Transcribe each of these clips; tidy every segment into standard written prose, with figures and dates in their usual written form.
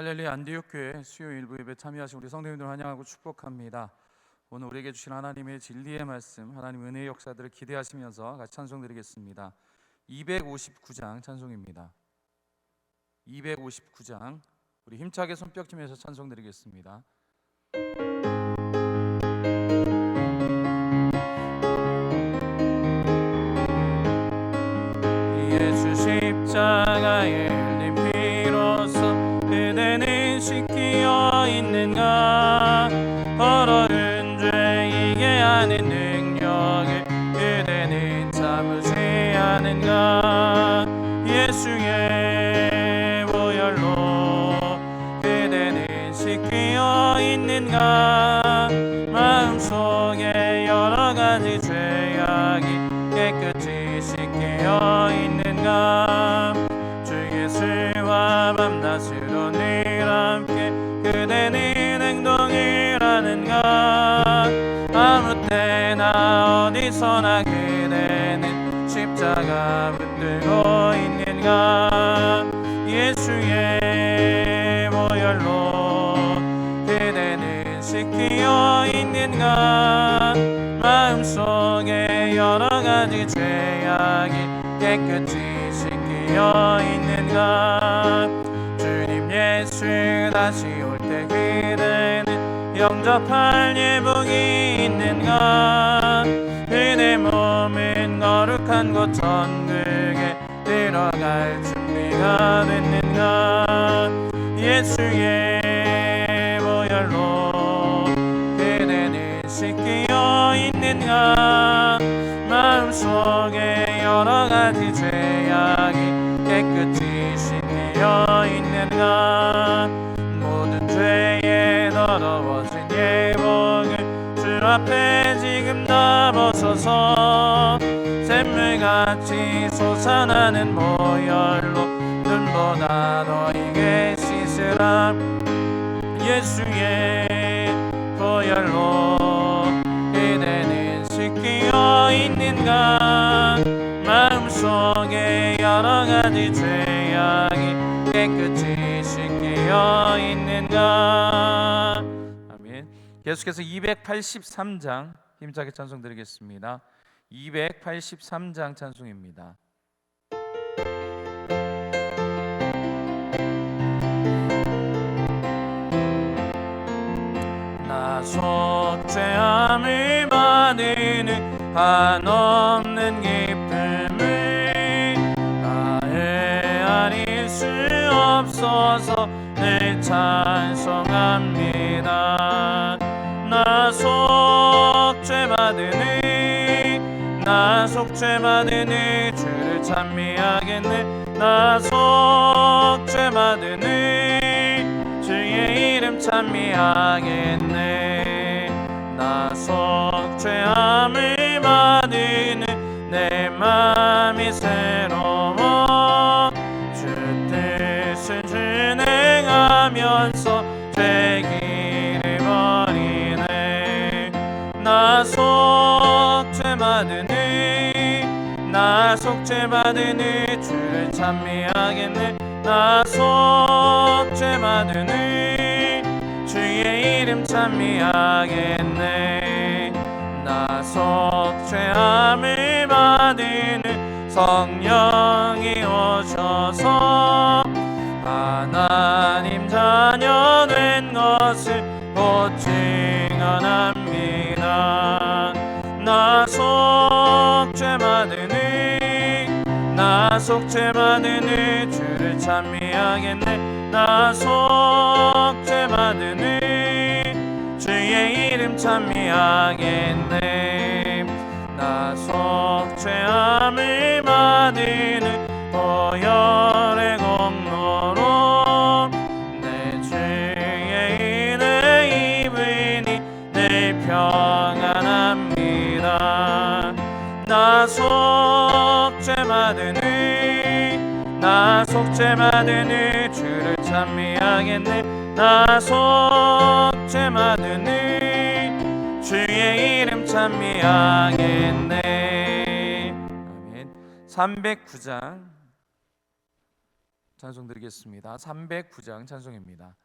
할렐루야 안디옥교회 수요 일부 예배 참여하신 우리 성도님들 환영하고 축복합니다. 오늘 우리에게 주신 하나님의 진리의 말씀, 하나님의 은혜의 역사들을 기대하시면서 같이 찬송드리겠습니다. 259장 찬송입니다. 259장 우리 힘차게 손뼉치면서 찬송드리겠습니다. 예수 십자가에 흘린 피로써 그대는 씻기어 있는가? 벌어른 죄 이게 하는 능력을 그대는 참으지 않은가? 예수의 보혈로 그대는 씻기어 있는가? 마음속에 여러 가지 죄악이 깨끗이 씻기어 있는가? 주 예수와 밤낮으로 늘 함께 그대는 행동을 하는가? 아무 때나 어디서나 그대는 십자가 붙들고 있는가? 예수의 보혈로 그대는 씻기어 있는가? 마음속에 여러 가지 죄악이 깨끗이 씻기어 있는가? 주님 예수 다시 올 때 그대는 영접할 예복이 있는가? 그대 몸은 거룩한 곳 천국에 들어갈 준비가 됐는가? 예수의 보혈로 그대는 씻기어 있는가? 마음속에 여러 가지 죄악이 깨끗이 씻기어 있는가? 모든 죄에 더러워진 예복을 주 앞에 지금 다 벗어서 샘물같이 솟아나는 보혈로 눈보다 너에게 씻으라. 예수의 보혈로 그대는 씻기어 있는가? 마음속에 여러 가지 죄악이 깨끗이 씻기어 있는가? 아멘. 계속해서 283장 힘차게 찬송드리겠습니다. 283장 찬송입니다. 나 속죄함을 받으는 한없는 기쁨을 나의 아닐 수 없어서 늘 찬송합니다. 나 속죄받으니 주를 찬미하겠네. 나 속죄받으니 주의 이름 찬미하겠네. 나 속죄함을 받으니 내 맘이 새로워 주 뜻을 준행하면서 죄기를 버리네. 나 속죄받으니 주를 찬미하겠네. 나 속죄받으니 주의 이름 찬미하겠네. 나 속죄함을 받으니 성령이 오셔서 하나님 자녀 된 것을 곧 증언합니다. 나 속죄받으니 주를 찬미하겠네. 나 속죄받으니 주의 이름 찬미하겠네. 나 속죄함을 받으니 보혈의 공로로 내 죄의 은혜 입으니 늘 평안합니다. 나 속죄받으니 주를 찬미하겠네. 나 속죄받으니 주의 이름 찬미하겠네. 아멘. 309장 찬송 드리겠습니다. 309장 찬송입니다.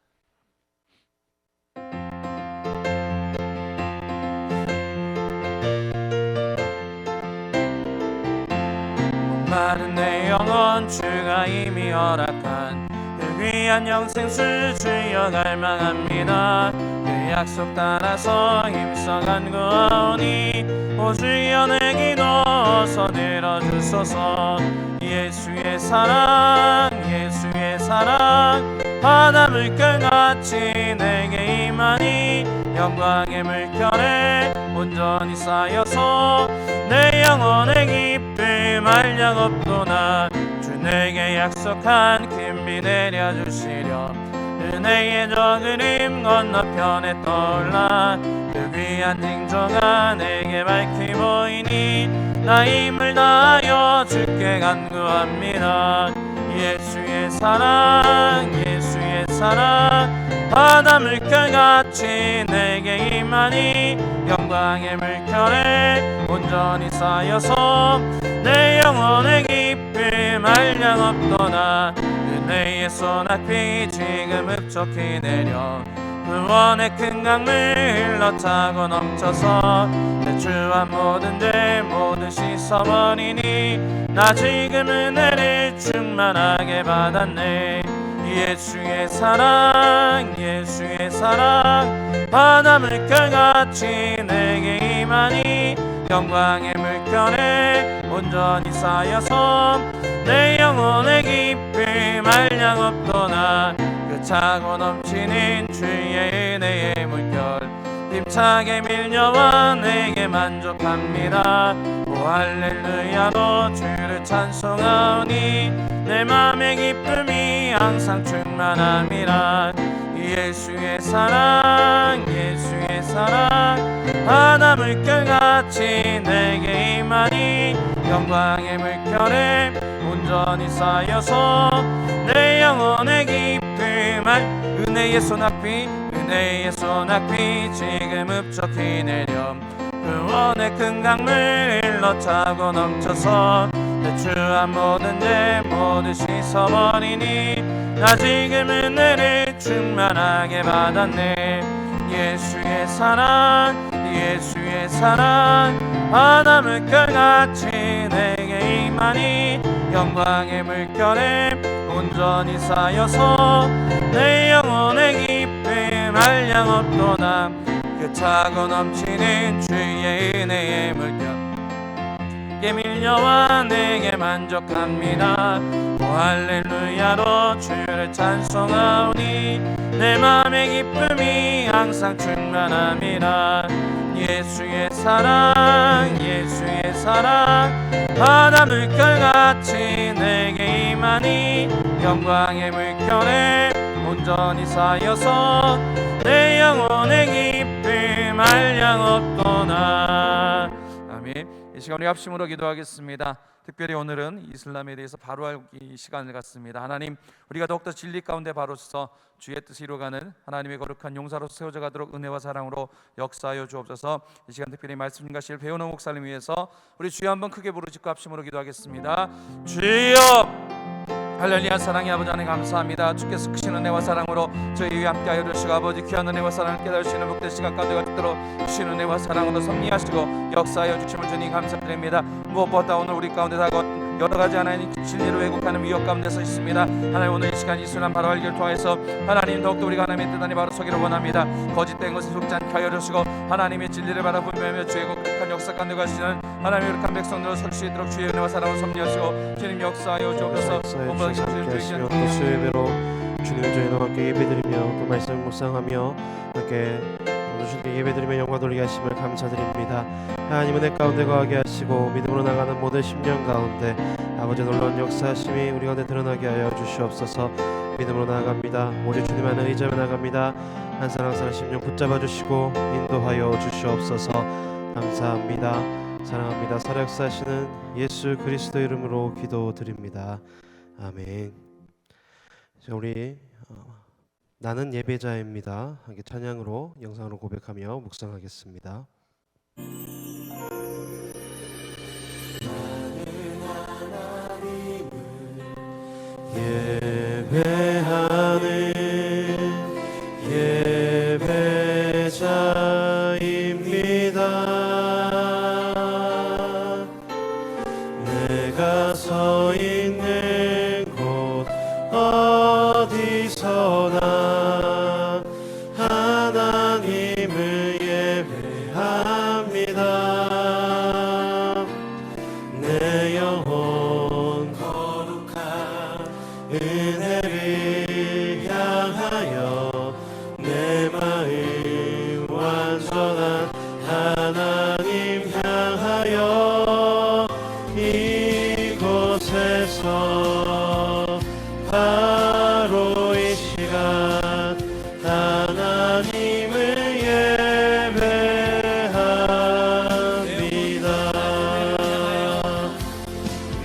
목마른 내 영혼 주가 이미 허락한 그 귀한 영생수 주여 갈망합니다. 그 약속 따라서 힘써간 구원이 오 주여 내 기도 어서 들어주소서. 예수의 사랑 예수의 사랑 바다 물결같이 내게 임하니 영광의 물결에 온전히 쌓여서 내 영혼의 기쁨 한량 없도다. 주 내게 약속한 큰 비 내려주시려 은혜의 저 그림 건너편에 떠올라 그 귀한 징조가 내게 밝히 보이니 나 힘을 다하여 주께 간구합니다. 예수의 사랑 예수의 사랑 바다 물결같이 내게 임하니 영광의 물결에 온전히 쌓여서 내 영혼의 기쁨 한량 없도다. 은혜의 소낙비 지금 흡족히 내려 구원의 큰 강물 흘러차고 넘쳐서 내 주한 모든 죄 모두 씻어버리니 나 지금 은혜를 충만하게 받았네. 예수의 사랑 예수의 사랑 바다 물결같이 내게 임하니 영광의 물결에 온전히 쌓여서 내 영혼의 기쁨 한량 없도다. 그 차고 넘치는 주의 은혜의 물결 힘차게 밀려와 내게 만족합니다. 오 할렐루야로 주를 찬송하오니 내 맘의 기쁨이 항상 충만함이라. 예수의 사랑 예수의 사랑 바다 물결같이 내게 임하니 영광의 물결에 온전히 쌓여서 내 영혼의 기쁨 은혜의 소낙비 은혜의 소낙비 지금 흡족히 내려 구원의 큰 강물 흘러차고 넘쳐서 내 주한 모든 죄 모두 씻어버리니 나 지금 은혜를 충만하게 받았네. 예수의 사랑 예수의 사랑 바다 물결같이 내게 임하니 영광의 물결에 온전히 쌓여서 내 영혼의 기쁨 한량 없도다. 그 차고 넘치는 주의 은혜의 물결 게 밀려와 내게 만족합니다. 오 할렐루야로 주를 찬송하오니 내 맘의 기쁨이 항상 충만함이라. 예수의 사랑 예수의 사랑 바다 물결같이 내게 임하니 영광의 물결에 온전히 쌓여서 내 영혼의 기쁨 한량 없도다. 아멘. 이 시간 우리 합심으로 기도하겠습니다. 특별히 오늘은 이슬람에 대해서 바로 알기 시간을 갖습니다. 하나님, 우리가 더욱더 진리 가운데 바로서 주의 뜻을 이루어가는 하나님의 거룩한 용사로 세워져 가도록 은혜와 사랑으로 역사하여 주옵소서. 이 시간 특별히 말씀 증가실 배우는 목사님 위해서 우리 주여 한번 크게 부르짖고 합심으로 기도하겠습니다. 주여! 할렐루야. 사랑의 아버지 하나님 감사합니다. 주께서 크신 은혜와 사랑으로 저희 위에 함께하여 주시고 아버지 귀한 은혜와 사랑을 깨달을 수 있는 복된 시간 가운데 갖도록 주신 은혜와 사랑으로 섭리하시고 역사하여 주심을 주님 감사드립니다. 무엇보다 오늘 우리 가운데 다가온 여러 가지 하나님 진리를 왜곡하는 위협 가운데 서 있습니다. 하나님 오늘 이 시간 이 순간 바로 알기를 통해서 하나님 더욱더 우리가 하나님의 뜻 안에 바로 서기를 원합니다. 거짓된 것에 속지 않게 하여 주시고 하나님의 진리를 바라보며 주의 거룩한 역사 가운데 가시는 하나님의 거룩한 백성들로 설 수 있도록 주의 은혜와 사랑으로 섭리하시고 주님 역사하여 주옵소서. 함께 하시며 또 수요일 예배로 주님의 저희와 함께 예배드리며 또 말씀을 묵상하며 함께 주님께 예배드리며 영광 돌리게 하심을 감사드립니다. 하나님 은혜 가운데 거하게 하시고 믿음으로 나가는 모든 심령 가운데 아버지 놀라운 역사하심이 우리 가운데 드러나게 하여 주시옵소서. 믿음으로 나아갑니다. 오직 주님 안에 의지하며 나갑니다. 한 사람 한 사람 심령 붙잡아 주시고 인도하여 주시옵소서. 감사합니다. 사랑합니다. 살아 역사하시는 예수 그리스도 이름으로 기도드립니다. 아멘. 자, 우리 나는 예배자입니다. 함께 찬양으로 영상으로 고백하며 묵상하겠습니다. 나는 하나님을 내가 서 있는 곳 어디서나 하나님을 예배합니다. 내 영혼 거룩한 은혜를 향하여 내 마음 완전한 하나님 향하여 이곳에서 바로 이 시간 하나님을 예배합니다.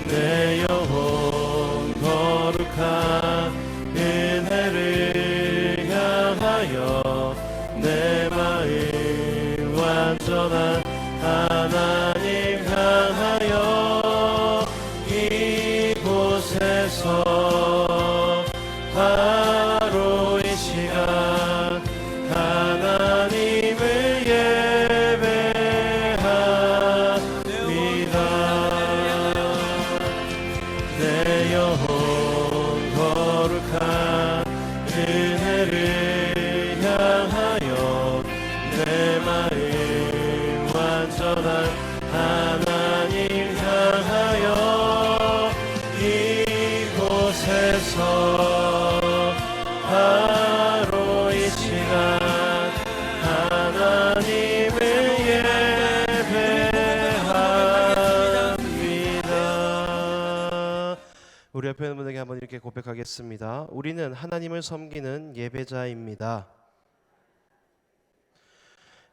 내 영혼 거룩한 은혜를 향하여 내 마음 완전한 하나님 향하여 이곳에서 바로 이 시간 하나님을 예배합니다. 내 영혼 거룩한 은혜를 향하여 내 마음 완전한 하나님 향하여 이곳에서 바로 이 시간 하나님을 예배합니다. 우리 옆에 있는 분에게 한번 이렇게 고백하겠습니다. 우리는 하나님을 섬기는 예배자입니다.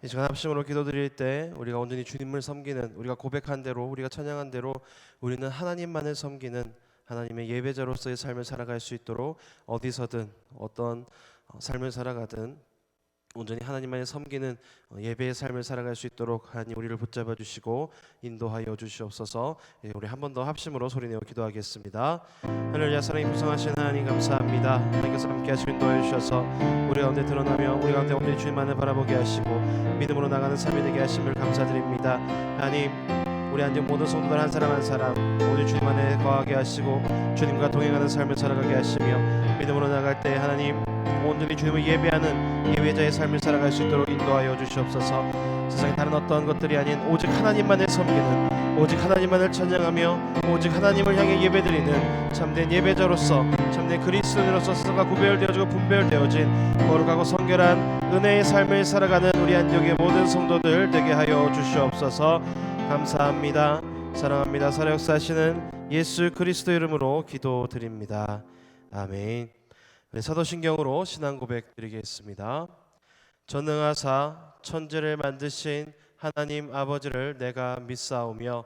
이 시간 합심으로 기도드릴 때 우리가 온전히 주님을 섬기는, 우리가 고백한 대로, 우리가 찬양한 대로 우리는 하나님만을 섬기는 하나님의 예배자로서의 삶을 살아갈 수 있도록 어디서든 어떤 삶을 살아가든 온전히 하나님만을 섬기는 예배의 삶을 살아갈 수 있도록 하나님 우리를 붙잡아 주시고 인도하여 주시옵소서. 우리 한 번 더 합심으로 소리내어 기도하겠습니다. 하늘의 사랑이 풍성하신 하나님 감사합니다. 하나님께서 함께 하시고 인도하여 주셔서 우리 가운데 드러나며 우리 가운데 온전히 주님만을 바라보게 하시고 믿음으로 나가는 삶이 되게 하심을 감사드립니다. 하나님, 우리 앉은 모든 성도들 한 사람 한 사람 오늘 주님 안에 거하게 하시고 주님과 동행하는 삶을 살아가게 하시며 믿음으로 나갈 때 하나님 온전히 주님을 예배하는 예배자의 삶을 살아갈 수 있도록 인도하여 주시옵소서. 세상에 다른 어떠한 것들이 아닌 오직 하나님만을 섬기는, 오직 하나님만을 찬양하며 오직 하나님을 향해 예배드리는 참된 예배자로서, 참된 그리스도인으로서 세상과 구별되어지고 분별되어진 거룩하고 성결한 은혜의 삶을 살아가는 우리 안디옥의 모든 성도들 되게 하여 주시옵소서. 감사합니다. 사랑합니다. 살아 역사하시는 예수 그리스도 이름으로 기도드립니다. 아멘. 네, 사도신경으로 신앙 고백 드리겠습니다. 전능하사 천지를 만드신 하나님 아버지를 내가 믿사오며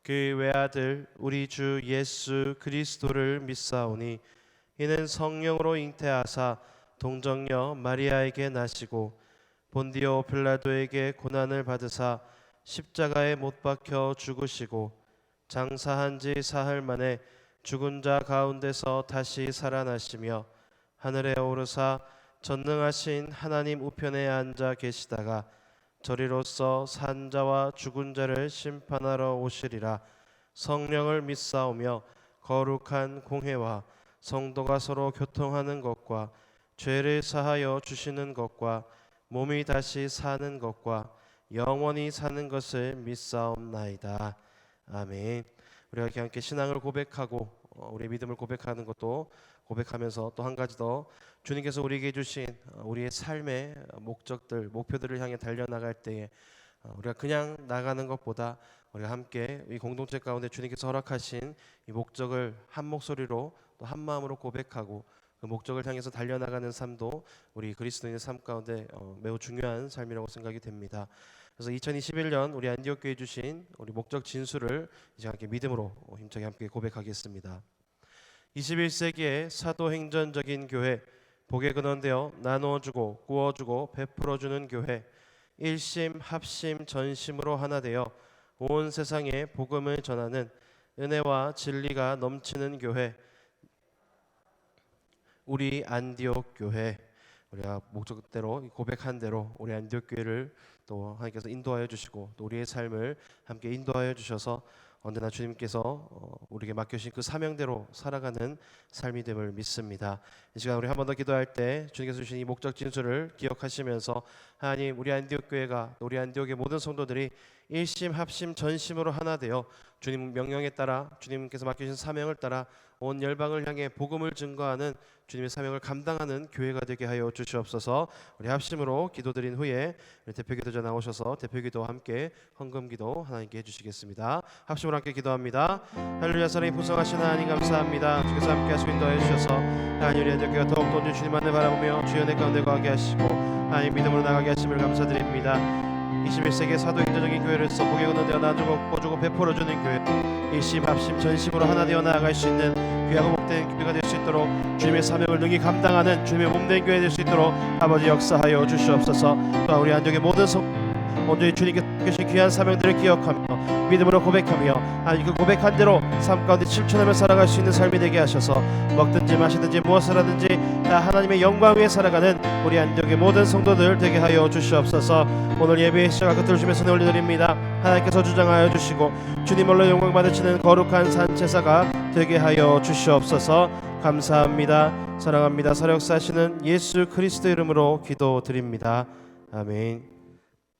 그 외아들 우리 주 예수 그리스도를 믿사오니 이는 성령으로 잉태하사 동정녀 마리아에게 나시고 본디오 빌라도에게 고난을 받으사 십자가에 못 박혀 죽으시고 장사한 지 사흘 만에 죽은 자 가운데서 다시 살아나시며 하늘에 오르사 전능하신 하나님 우편에 앉아 계시다가 저리로서 산 자와 죽은 자를 심판하러 오시리라. 성령을 믿사오며 거룩한 공회와 성도가 서로 교통하는 것과 죄를 사하여 주시는 것과 몸이 다시 사는 것과 영원히 사는 것을 믿사옵나이다. 아멘. 우리가 이렇게 함께 신앙을 고백하고 우리의 믿음을 고백하는 것도 고백하면서 또 한 가지 더 주님께서 우리에게 주신 우리의 삶의 목적들, 목표들을 향해 달려나갈 때에 우리가 그냥 나가는 것보다 우리가 함께 이 공동체 가운데 주님께서 허락하신 이 목적을 한 목소리로 또 한 마음으로 고백하고 그 목적을 향해서 달려나가는 삶도 우리 그리스도인의 삶 가운데 매우 중요한 삶이라고 생각이 됩니다. 그래서 2021년 우리 안디옥 교회 주신 우리 목적 진수를 이제 함께 믿음으로 힘차게 함께 고백하겠습니다. 21세기의 사도행전적인 교회, 복의 근원되어 나누어주고 구워주고 베풀어주는 교회, 일심 합심 전심으로 하나 되어 온 세상에 복음을 전하는 은혜와 진리가 넘치는 교회, 우리 안디옥 교회. 우리가 목적대로 고백한 대로 우리 안디옥 교회를 또 하나님께서 인도하여 주시고 또 우리의 삶을 함께 인도하여 주셔서 언제나 주님께서 우리에게 맡겨주신 그 사명대로 살아가는 삶이 됨을 믿습니다. 이 시간 우리 한 번 더 기도할 때 주님께서 주신 이 목적 진수를 기억하시면서 하나님, 우리 안디옥 교회가, 우리 안디옥의 모든 성도들이 일심 합심 전심으로 하나 되어 주님 명령에 따라, 주님께서 맡기신 사명을 따라 온 열방을 향해 복음을 증거하는 주님의 사명을 감당하는 교회가 되게 하여 주시옵소서. 우리 합심으로 기도드린 후에 우리 대표기도자 나오셔서 대표기도와 함께 헌금기도 하나님께 해주시겠습니다. 합심으로 함께 기도합니다. 할렐루야. 사랑이 풍성하신 하나님 감사합니다. 주께서 함께 하시고 인도하여 주셔서 하나님, 우리 안디옥교회가 더욱더 온전히 주님만을 바라보며 주의 은혜 가운데 거하게 하시고 하나님 믿음으로 나가게 하심을 감사드립니다. 21세기의 사도인도적인 교회로서 복의 근원되어 나누고 꿔주고 베풀어주는 교회, 일심 합심 전심으로 하나 되어 나아갈 수 있는 귀하고 복된 교회가 될 수 있도록 주님의 사명을 능히 감당하는 주님의 몸된 교회 될 수 있도록 아버지 역사하여 주시옵소서. 또한 우리 안디옥의 모든 온전히 주님께서 계신 귀한 사명들을 기억하며 믿음으로 고백하며 하나님 그 고백한 대로 삶 가운데 실천하며 살아갈 수 있는 삶이 되게 하셔서 먹든지 마시든지 무엇을 하든지 다 하나님의 영광 위에 살아가는 우리 안디옥의 모든 성도들 되게 하여 주시옵소서. 오늘 예배의 시작과 끝을 주님의 손에 올려드립니다. 하나님께서 주장하여 주시고 주님 홀로 영광 받으시는 거룩한 산제사가 되게 하여 주시옵소서. 감사합니다. 사랑합니다. 사역사시는 예수 그리스도 이름으로 기도드립니다. 아멘.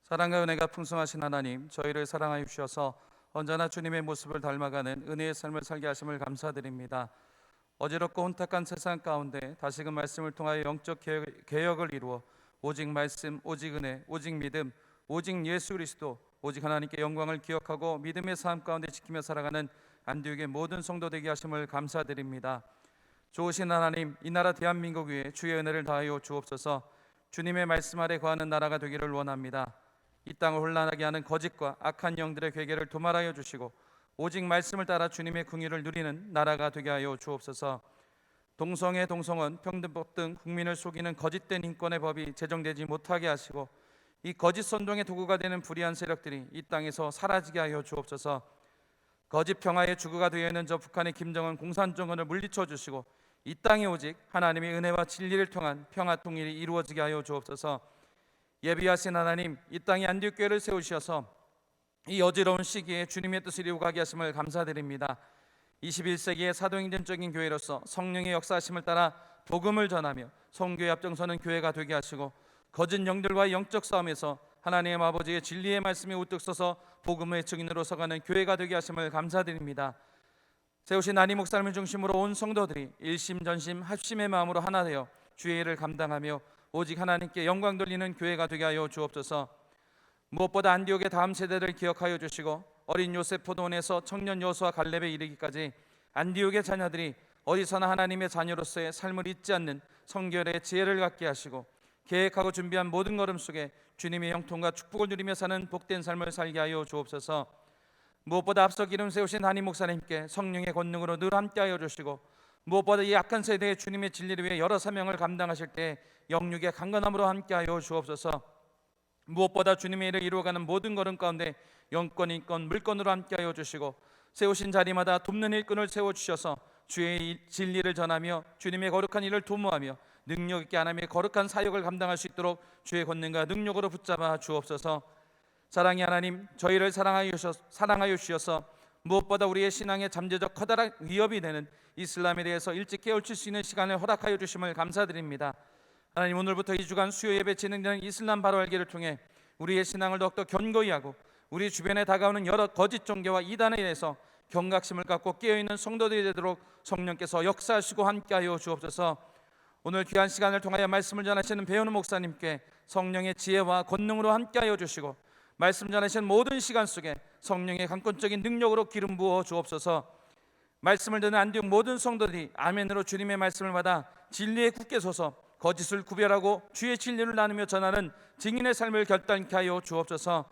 사랑과 은혜가 풍성하신 하나님, 저희를 사랑하여 주셔서 언제나 주님의 모습을 닮아가는 은혜의 삶을 살게 하심을 감사드립니다. 어지럽고 혼탁한 세상 가운데 다시금 말씀을 통하여 영적 개혁을 이루어 오직 말씀, 오직 은혜, 오직 믿음, 오직 예수 그리스도, 오직 하나님께 영광을 기억하고 믿음의 삶 가운데 지키며 살아가는 안디옥의 모든 성도 되게 하심을 감사드립니다. 좋으신 하나님, 이 나라 대한민국 위에 주의 은혜를 다하여 주옵소서. 주님의 말씀 아래 거하는 나라가 되기를 원합니다. 이 땅을 혼란하게 하는 거짓과 악한 영들의 괴계를 도말하여 주시고 오직 말씀을 따라 주님의 궁유를 누리는 나라가 되게 하여 주옵소서. 동성애, 동성원, 평등법 등 국민을 속이는 거짓된 인권의 법이 제정되지 못하게 하시고 이 거짓 선동의 도구가 되는 불의한 세력들이 이 땅에서 사라지게 하여 주옵소서. 거짓 평화의 주구가 되어 있는 저 북한의 김정은 공산정권을 물리쳐 주시고 이 땅에 오직 하나님의 은혜와 진리를 통한 평화 통일이 이루어지게 하여 주옵소서. 예비하신 하나님, 이 땅에 안디옥 교회를 세우셔서 이 어지러운 시기에 주님의 뜻을 이루어가게 하심을 감사드립니다. 21세기의 사도행전적인 교회로서 성령의 역사하심을 따라 복음을 전하며 성교에 앞장서는 교회가 되게 하시고 거짓 영들과의 영적 싸움에서 하나님의 아버지의 진리의 말씀에 우뚝 서서 복음의 증인으로 서가는 교회가 되게 하심을 감사드립니다. 세우신 안희 목사님을 중심으로 온 성도들이 일심전심 합심의 마음으로 하나 되어 주의 일을 감당하며 오직 하나님께 영광 돌리는 교회가 되게 하여 주옵소서. 무엇보다 안디옥의 다음 세대를 기억하여 주시고 어린 요셉 포도원에서 청년 여호수아 갈렙에 이르기까지 안디옥의 자녀들이 어디서나 하나님의 자녀로서의 삶을 잊지 않는 성결의 지혜를 갖게 하시고 계획하고 준비한 모든 걸음 속에 주님의 형통과 축복을 누리며 사는 복된 삶을 살게 하여 주옵소서. 무엇보다 앞서 기름 세우신 한희 목사님께 성령의 권능으로 늘 함께하여 주시고 무엇보다 이 약한 세대의 주님의 진리를 위해 여러 사명을 감당하실 때 영육의 강건함으로 함께하여 주옵소서. 무엇보다 주님의 일을 이루어가는 모든 걸음 가운데 영권, 인권, 물권으로 함께하여 주시고 세우신 자리마다 돕는 일꾼을 세워주셔서 주의 진리를 전하며 주님의 거룩한 일을 도모하며 능력 있게 하나님의 거룩한 사역을 감당할 수 있도록 주의 권능과 능력으로 붙잡아 주옵소서. 사랑의 하나님, 저희를 사랑하여 주셔서 무엇보다 우리의 신앙의 잠재적 커다란 위협이 되는 이슬람에 대해서 일찍 깨우칠 수 있는 시간을 허락하여 주심을 감사드립니다. 하나님, 오늘부터 2주간 수요 예배 진행되는 이슬람 바로 알기를 통해 우리의 신앙을 더욱더 견고히 하고 우리 주변에 다가오는 여러 거짓 종교와 이단에 대해서 경각심을 갖고 깨어있는 성도들이 되도록 성령께서 역사하시고 함께하여 주옵소서. 오늘 귀한 시간을 통하여 말씀을 전하시는 배우는 목사님께 성령의 지혜와 권능으로 함께하여 주시고 말씀 전하시는 모든 시간 속에 성령의 강권적인 능력으로 기름 부어 주옵소서. 말씀을 듣는 안디옥 모든 성도들이 아멘으로 주님의 말씀을 받아 진리에 굳게 서서 거짓을 구별하고 주의 진리를 나누며 전하는 증인의 삶을 결단케 하여 주옵소서.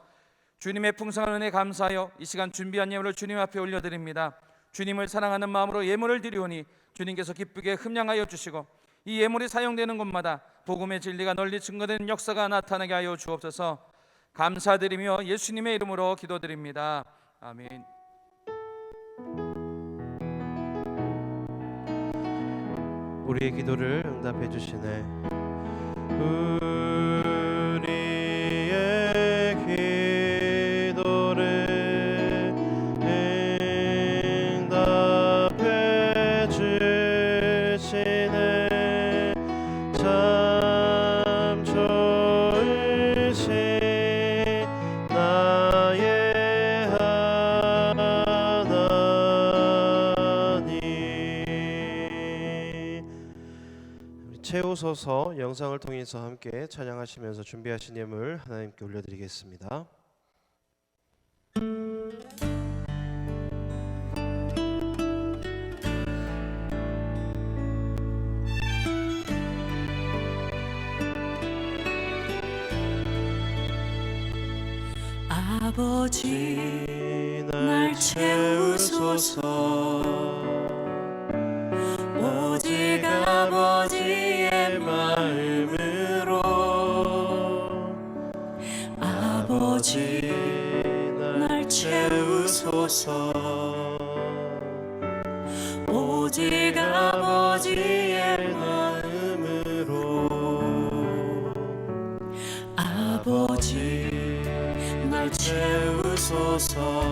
주님의 풍성한 은혜 감사하여 이 시간 준비한 예물을 주님 앞에 올려드립니다. 주님을 사랑하는 마음으로 예물을 드리오니 주님께서 기쁘게 흠양하여 주시고 이 예물이 사용되는 곳마다 복음의 진리가 널리 증거되는 역사가 나타나게 하여 주옵소서. 감사드리며 예수님의 이름으로 기도드립니다. 아멘. 우리의 기도를 응답해 주시네. 우리의 기도를 채우소서 영상을 통해서 함께 찬양하시면서 준비하신 예물 하나님께 올려드리겠습니다. 아버지 날 채우소서 오직 아버지의 마음으로 아버지 날 채우소서 오직 아버지의 마음으로 아버지 날 채우소서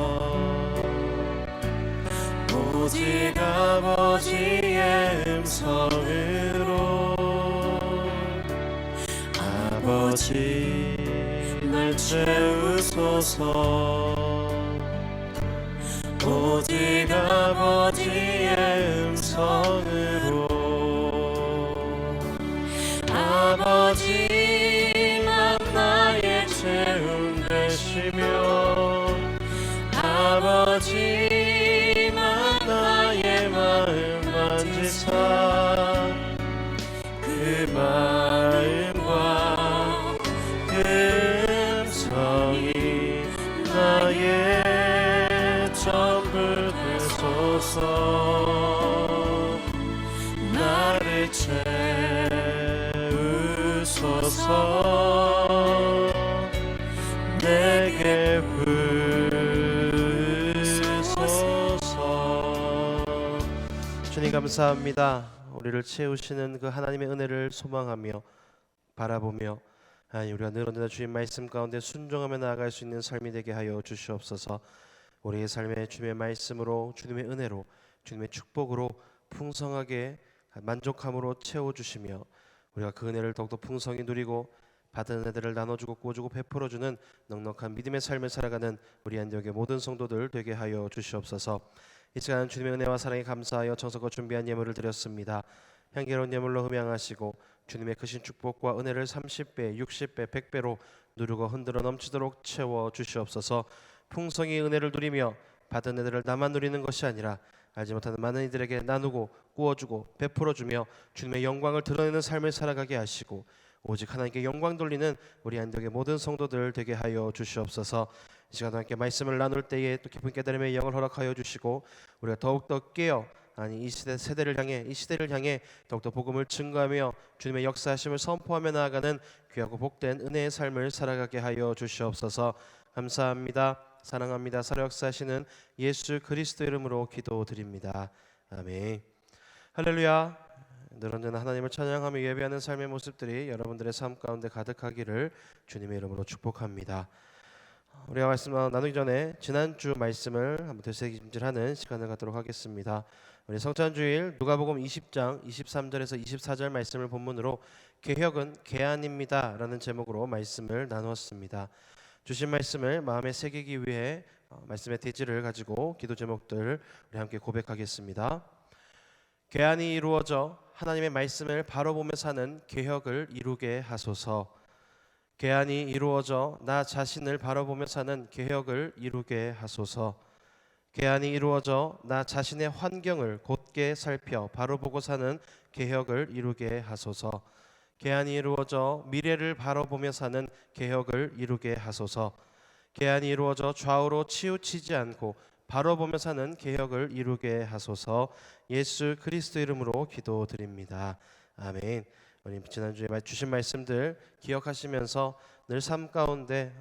오직 아버지의 음성으로 아버지 날 채우소서 오직 아버지의 음성으로 아버지만 나의 채움 되시며 아버지만 나의 마음 만지사 그 마음과 그 음성이 나의 전부 되소서 나를 채우소서 내게 부으소서. 주님 감사합니다. 우리를 채우시는 그 하나님의 은혜를 소망하며 바라보며 하나님 우리가 늘 언제나 주님 말씀 가운데 순종하며 나아갈 수 있는 삶이 되게 하여 주시옵소서. 우리의 삶에 주님의 말씀으로 주님의 은혜로 주님의 축복으로 풍성하게 만족함으로 채워주시며 우리가 그 은혜를 더욱더 풍성히 누리고 받은 은혜들을 나눠주고 꾸어주고 베풀어주는 넉넉한 믿음의 삶을 살아가는 우리 안디옥의 모든 성도들 되게 하여 주시옵소서. 이 시간 주님의 은혜와 사랑에 감사하여 정성껏 준비한 예물을 드렸습니다. 향기로운 예물로 흠양하시고 주님의 크신 축복과 은혜를 30배, 60배, 100배로 누르고 흔들어 넘치도록 채워 주시옵소서. 풍성히 은혜를 누리며 받은 은혜를 나만 누리는 것이 아니라 알지 못하는 많은 이들에게 나누고 꾸어주고 베풀어주며 주님의 영광을 드러내는 삶을 살아가게 하시고 오직 하나님께 영광 돌리는 우리 안디옥의 모든 성도들 되게 하여 주시옵소서. 이 시간 함께 말씀을 나눌 때에 또 깊은 깨달음의 영을 허락하여 주시고 우리가 더욱더 깨어 이 시대를 향해 더욱더 복음을 증거하며 주님의 역사하심을 선포하며 나아가는 귀하고 복된 은혜의 삶을 살아가게 하여 주시옵소서. 감사합니다. 사랑합니다. 살아 역사하시는 예수 그리스도 이름으로 기도드립니다. 아멘. 할렐루야. 늘 언제나 하나님을 찬양하며 예배하는 삶의 모습들이 여러분들의 삶 가운데 가득하기를 주님의 이름으로 축복합니다. 우리가 말씀 나누기 전에 지난주 말씀을 한번 되새김질하는 시간을 갖도록 하겠습니다. 우리 성찬주일 누가복음 20장 23절에서 24절 말씀을 본문으로 개혁은 개안입니다 라는 제목으로 말씀을 나누었습니다. 주신 말씀을 마음에 새기기 위해 말씀의 대지를 가지고 기도 제목들 우리 함께 고백하겠습니다. 개안이 이루어져 하나님의 말씀을 바로 보며 사는 개혁을 이루게 하소서. 개안이 이루어져 나 자신을 바라보며 사는 개혁을 이루게 하소서. 개안이 이루어져 나 자신의 환경을 곧게 살펴 바로 보고 사는 개혁을 이루게 하소서. 개안이 이루어져 미래를 바라보며 사는 개혁을 이루게 하소서. 개안이 이루어져 좌우로 치우치지 않고 바로 보며 사는 개혁을 이루게 하소서. 예수 그리스도 이름으로 기도드립니다. 아멘. 우리 지난주에 주신 말씀들 기억하시면서 늘 삶 가운데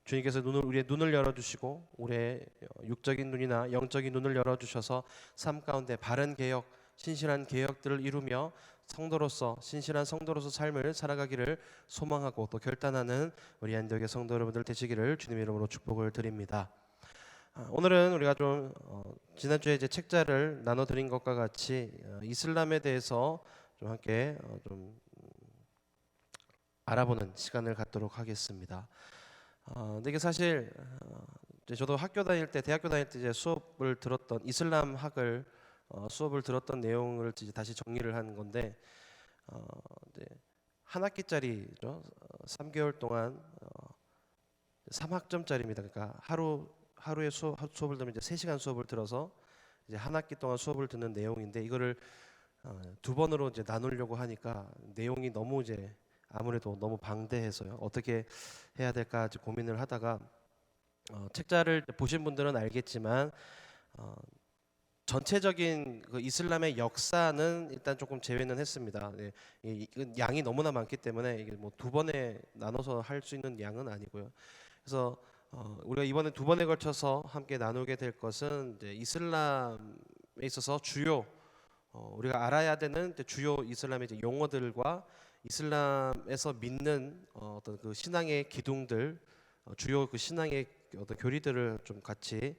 주님께서 우리의 눈을 열어주시고 우리의 육적인 눈이나 영적인 눈을 열어주셔서 삶 가운데 바른 개혁, 신실한 개혁들을 이루며 성도로서 신실한 성도로서 삶을 살아가기를 소망하고 또 결단하는 우리 안디옥의 성도 여러분들 되시기를 주님의 이름으로 축복을 드립니다. 오늘은 우리가 좀 지난주에 이제 책자를 나눠드린 것과 같이 이슬람에 대해서 좀 함께 좀 알아보는 시간을 갖도록 하겠습니다. 근데 이게 사실 저도 대학교 다닐 때 이제 수업을 들었던 이슬람 학을 수업을 들었던 내용을 이제 다시 정리를 한 건데 이제 한 학기짜리죠. 3개월 동안 3학점짜리입니다. 그러니까 하루에 수업을 들으면 이제 3시간 수업을 들어서 이제 한 학기 동안 수업을 듣는 내용인데 이거를 두 번으로 이제 나누려고 하니까 내용이 너무 이제 아무래도 너무 방대해서요. 어떻게 해야 될까 이제 고민을 하다가 책자를 보신 분들은 알겠지만 전체적인 그 이슬람의 역사는 일단 조금 제외는 했습니다. 네, 양이 너무나 많기 때문에 이게 뭐 두 번에 나눠서 할 수 있는 양은 아니고요. 그래서 우리가 이번에 두 번에 걸쳐서 함께 나누게 될 것은 이제 이슬람에 있어서 주요 우리가 알아야 되는 이제 주요 이슬람의 이제 용어들과 이슬람에서 믿는 어떤 그 신앙의 기둥들, 주요 그 신앙의 어떤 교리들을 좀 같이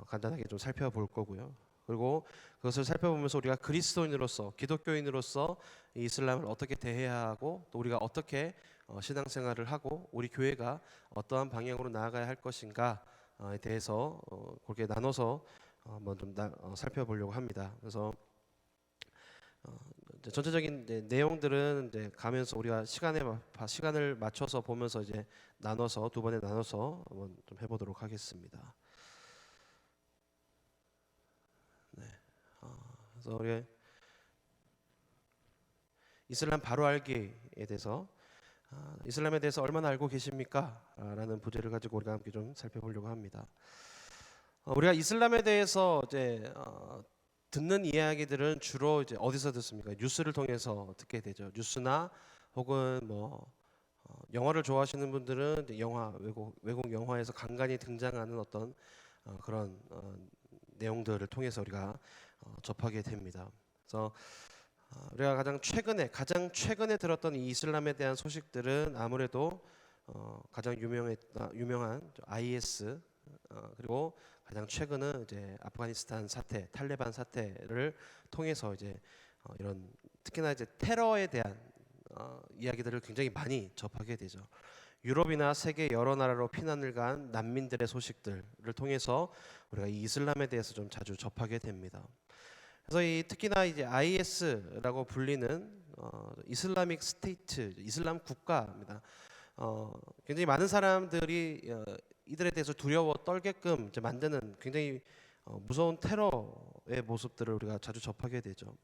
간단하게 좀 살펴볼 거고요. 그리고 그것을 살펴보면서 우리가 그리스도인으로서 기독교인으로서 이 이슬람을 어떻게 대해야 하고 또 우리가 어떻게 신앙생활을 하고 우리 교회가 어떠한 방향으로 나아가야 할 것인가에 대해서 그렇게 나눠서 한번 좀 살펴보려고 합니다. 그래서 이제 전체적인 이제 내용들은 이제 가면서 우리가 시간을 맞춰서 보면서 이제 나눠서 두 번에 나눠서 한번 좀 해보도록 하겠습니다. 네. 그래서 우리 이슬람 바로 알기에 대해서 이슬람에 대해서 얼마나 알고 계십니까? 라는 부제를 가지고 우리가 함께 좀 살펴보려고 합니다. 우리가 이슬람에 대해서 이제 듣는 이야기들은 주로 이제 어디서 듣습니까? 뉴스를 통해서 듣게 되죠. 뉴스나 혹은 뭐 영화를 좋아하시는 분들은 이제 외국 영화에서 간간히 등장하는 어떤 그런 내용들을 통해서 우리가 접하게 됩니다. 그래서 우리가 가장 최근에 들었던 이 이슬람에 대한 소식들은 아무래도 가장 유명한 IS 그리고 가장 최근은 이제 아프가니스탄 사태, 탈레반 사태를 통해서 이제 이런 특히나 이제 테러에 대한 이야기들을 굉장히 많이 접하게 되죠. 유럽이나 세계 여러 나라로 피난을 간 난민들의 소식들을 통해서 우리가 이 이슬람에 대해서 좀 자주 접하게 됩니다. 그래서 특히나 이제 IS라고 불리는 이슬라믹 스테이트, 이슬람 국가입니다. 굉장히 많은 사람들이 이들에 대해서 두려워 떨게끔 이제 만드는 굉장히 무서운 테러의 모습들을 우리가 자주 접하게 되죠.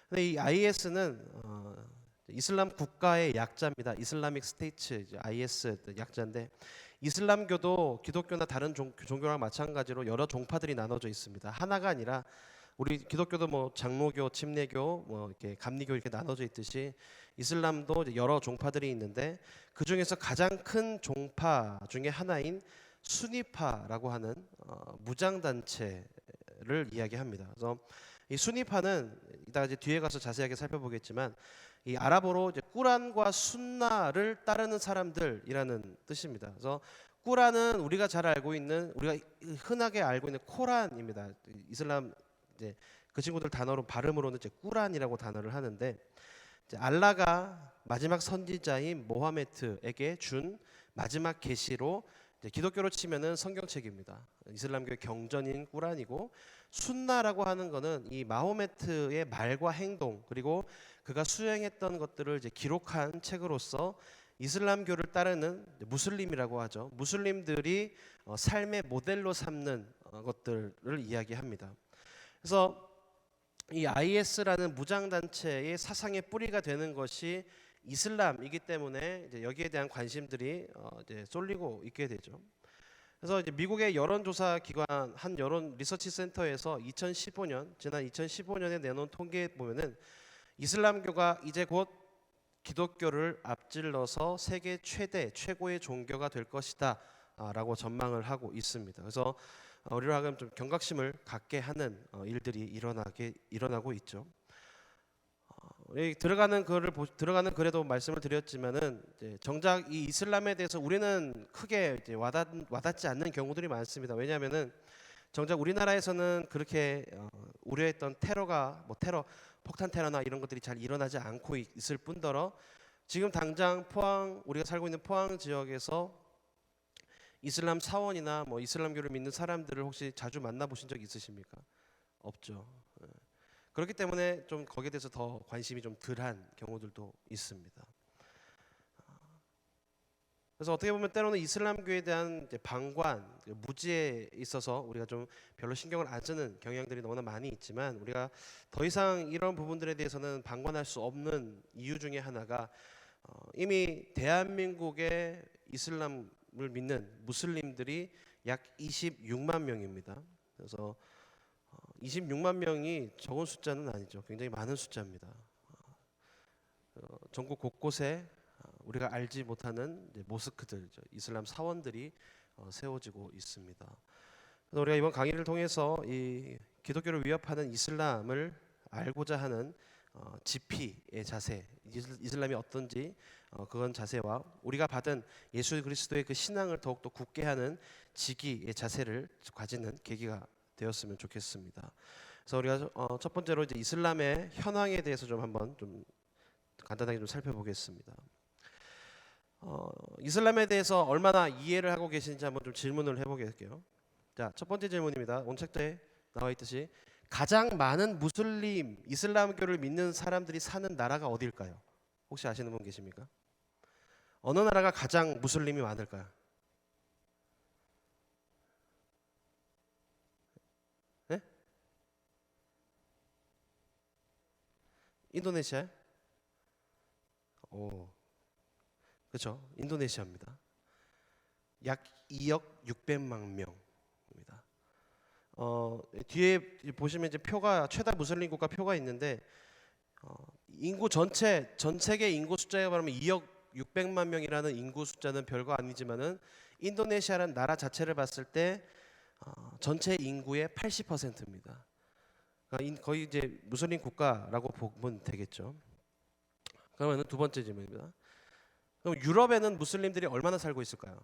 근데 이 IS는 이슬람 국가의 약자입니다. 이슬라믹 스테이트, IS 약자인데 이슬람교도 기독교나 다른 종교랑 마찬가지로 여러 종파들이 나눠져 있습니다. 하나가 아니라 우리 기독교도 뭐 장로교, 침례교, 뭐 이렇게 감리교 이렇게 나눠져 있듯이 이슬람도 이제 여러 종파들이 있는데 그 중에서 가장 큰 종파 중에 하나인 수니파라고 하는 무장 단체를 이야기합니다. 그래서 이 수니파는 이따가 이제 뒤에 가서 자세하게 살펴보겠지만 이 아랍어로 이제 꾸란과 순나를 따르는 사람들이라는 뜻입니다. 그래서 꾸란은 우리가 잘 알고 있는 우리가 흔하게 알고 있는 코란입니다. 이슬람 이제 그 친구들 단어로 발음으로는 이제 꾸란이라고 단어를 하는데 이제 알라가 마지막 선지자인 모하메트에게 준 마지막 계시로 기독교로 치면은 성경책입니다. 이슬람교의 경전인 꾸란이고 순나라고 하는 거는 이 마호메트의 말과 행동 그리고 그가 수행했던 것들을 이제 기록한 책으로서 이슬람교를 따르는 무슬림이라고 하죠. 무슬림들이 삶의 모델로 삼는 것들을 이야기합니다. 그래서 이 IS라는 무장 단체의 사상의 뿌리가 되는 것이 이슬람이기 때문에 이제 여기에 대한 관심들이 이제 쏠리고 있게 되죠. 그래서 이제 미국의 여론조사 기관 한 여론 리서치 센터에서 지난 2015년에 내놓은 통계에 보면은 이슬람교가 이제 곧 기독교를 앞질러서 세계 최고의 종교가 될 것이다라고 전망을 하고 있습니다. 그래서 우리로 하여금 좀 경각심을 갖게 하는 일들이 일어나고 있죠. 들어가는 글에도 말씀을 드렸지만은 정작 이 이슬람에 대해서 우리는 크게 이제 와닿지 않는 경우들이 많습니다. 왜냐하면은 정작 우리나라에서는 그렇게 우려했던 폭탄 테러나 이런 것들이 잘 일어나지 않고 있을 뿐더러 지금 당장 우리가 살고 있는 포항 지역에서 이슬람 사원이나 뭐 이슬람교를 믿는 사람들을 혹시 자주 만나보신 적 있으십니까? 없죠. 그렇기 때문에 좀 거기에 대해서 더 관심이 좀 덜한 경우들도 있습니다. 그래서 어떻게 보면 때로는 이슬람교에 대한 이제 방관, 무지에 있어서 우리가 좀 별로 신경을 안 쓰는 경향들이 너무나 많이 있지만 우리가 더 이상 이런 부분들에 대해서는 방관할 수 없는 이유 중에 하나가 이미 대한민국의 이슬람을 믿는 무슬림들이 약 26만 명입니다. 그래서 26만 명이 적은 숫자는 아니죠. 굉장히 많은 숫자입니다. 전국 곳곳에 우리가 알지 못하는 이제 모스크들, 이슬람 사원들이 세워지고 있습니다. 그래서 우리가 이번 강의를 통해서 이 기독교를 위협하는 이슬람을 알고자 하는 지피의 자세, 이슬람이 어떤지 그건 자세와 우리가 받은 예수 그리스도의 그 신앙을 더욱더 굳게 하는 지기의 자세를 가지는 계기가 되었으면 좋겠습니다. 그래서 우리가 첫 번째로 이제 이슬람의 현황에 대해서 좀 한번 좀 간단하게 좀 살펴보겠습니다. 이슬람에 대해서 얼마나 이해를 하고 계신지 한번 좀 질문을 해보겠게요. 자, 첫 번째 질문입니다. 오늘 책자에 나와 있듯이 가장 많은 무슬림 이슬람교를 믿는 사람들이 사는 나라가 어디일까요? 혹시 아시는 분 계십니까? 어느 나라가 가장 무슬림이 많을까요? 네? 인도네시아? 오, 그렇죠. 인도네시아입니다. 약 2억 600만 명입니다. 뒤에 보시면 이제 표가 최다 무슬림 국가 표가 있는데 인구 전 세계 인구 숫자에 말하면 2억 600만 명이라는 인구 숫자는 별거 아니지만은 인도네시아라는 나라 자체를 봤을 때 전체 인구의 80%입니다. 그러니까 거의 이제 무슬림 국가라고 보면 되겠죠. 그러면 두 번째 질문입니다. 그럼 유럽에는 무슬림들이 얼마나 살고 있을까요?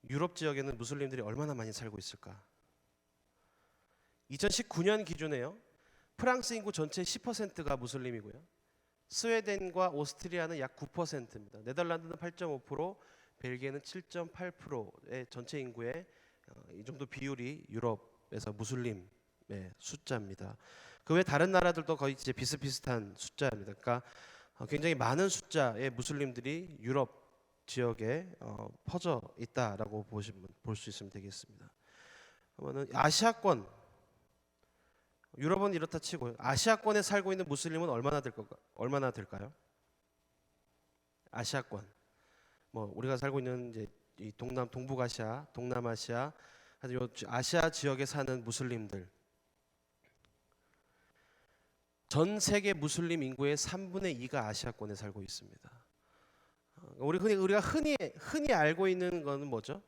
유럽 지역에는 무슬림들이 얼마나 많이 살고 있을까? 2019년 기준에요. 프랑스 인구 전체 10%가 무슬림이고요. 스웨덴과 오스트리아는 약 9%입니다. 네덜란드는 8.5%, 벨기에는 7.8%의 전체 인구의 이 정도 비율이 유럽에서 무슬림의 숫자입니다. 그 외 다른 나라들도 거의 이제 비슷비슷한 숫자입니다. 그러니까 굉장히 많은 숫자의 무슬림들이 유럽 지역에 퍼져 있다라고 볼 수 있으면 되겠습니다. 그러면 아시아권, 유럽은 이렇다 치고 아시아권에 살고 있는 무슬림은 얼마나 될까요? 아시아권, 뭐 우리가 살고 있는 이제 이 동북아시아, 동남아시아, 아시아 지역에 사는 무슬림들. 전 세계 무슬림 인구의 3분의 2가 아시아권에 살고 있습니다. 우리가 흔히 알고 있는 것은 뭐죠?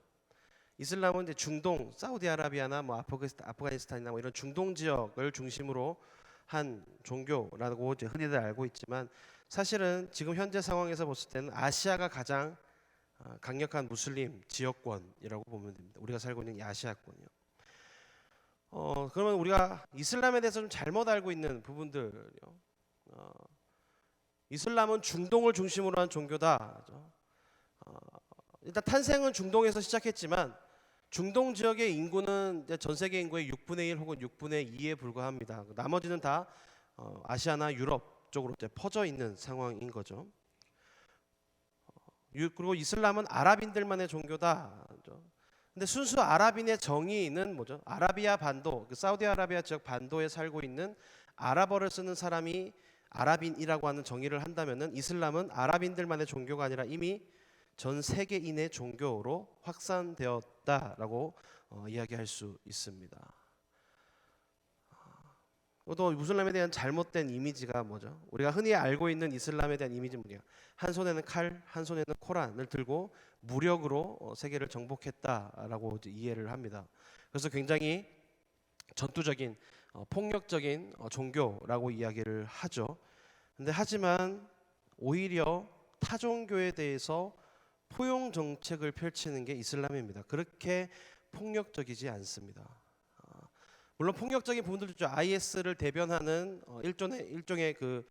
이슬람은 이제 중동, 사우디아라비아나 뭐 아프가니스탄이나 뭐 이런 중동 지역을 중심으로 한 종교라고 이제 흔히들 알고 있지만 사실은 지금 현재 상황에서 봤을 때는 아시아가 가장 강력한 무슬림 지역권이라고 보면 됩니다. 우리가 살고 있는 이 아시아권이요. 그러면 우리가 이슬람에 대해서 좀 잘못 알고 있는 부분들요. 이슬람은 중동을 중심으로 한 종교다. 일단 탄생은 중동에서 시작했지만 중동 지역의 인구는 전 세계 인구의 6분의 1 혹은 6분의 2에 불과합니다. 나머지는 다 아시아나 유럽 쪽으로 이제 퍼져 있는 상황인 거죠. 그리고 이슬람은 아랍인들만의 종교다. 근데 순수 아랍인의 정의는 뭐죠? 아라비아 반도, 사우디아라비아 지역 반도에 살고 있는 아랍어를 쓰는 사람이 아랍인이라고 하는 정의를 한다면은 이슬람은 아랍인들만의 종교가 아니라 이미 전 세계인의 종교로 확산되었다라고 이야기할 수 있습니다. 또 무슬림에 대한 잘못된 이미지가 뭐죠? 우리가 흔히 알고 있는 이슬람에 대한 이미지는 뭐냐? 한 손에는 칼, 한 손에는 코란을 들고 무력으로 세계를 정복했다라고 이제 이해를 합니다. 그래서 굉장히 전투적인 폭력적인 종교라고 이야기를 하죠. 근데 하지만 오히려 타 종교에 대해서 포용 정책을 펼치는 게 이슬람입니다. 그렇게 폭력적이지 않습니다. 물론 폭력적인 부분들도 있죠. IS를 대변하는 일종의 그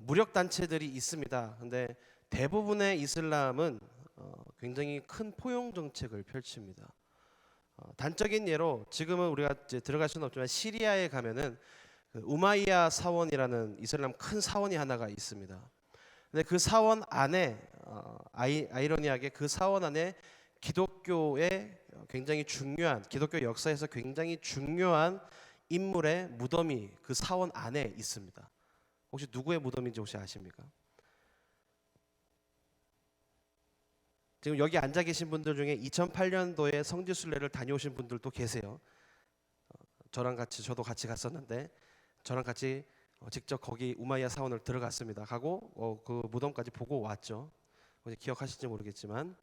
무력 단체들이 있습니다. 근데 대부분의 이슬람은 굉장히 큰 포용 정책을 펼칩니다. 단적인 예로 지금은 우리가 이제 들어갈 수는 없지만 시리아에 가면은 그 우마이야 사원이라는 이슬람 큰 사원이 하나가 있습니다. 근데 그 사원 안에 아이러니하게 그 사원 안에 기독교의 굉장히 중요한 기독교 역사에서 굉장히 중요한 인물의 무덤이 그 사원 안에 있습니다. 혹시 누구의 무덤인지 혹시 아십니까? 지금 여기 앉아 계신 분들 중에 2008년도에 성지순례를 다녀오신 분들도 계세요. 저랑 같이 저도 같이 갔었는데 저랑 같이 직접 거기 우마이야 사원을 들어갔습니다. 가고 그 무덤까지 보고 왔죠. 혹시 기억하실지 모르겠지만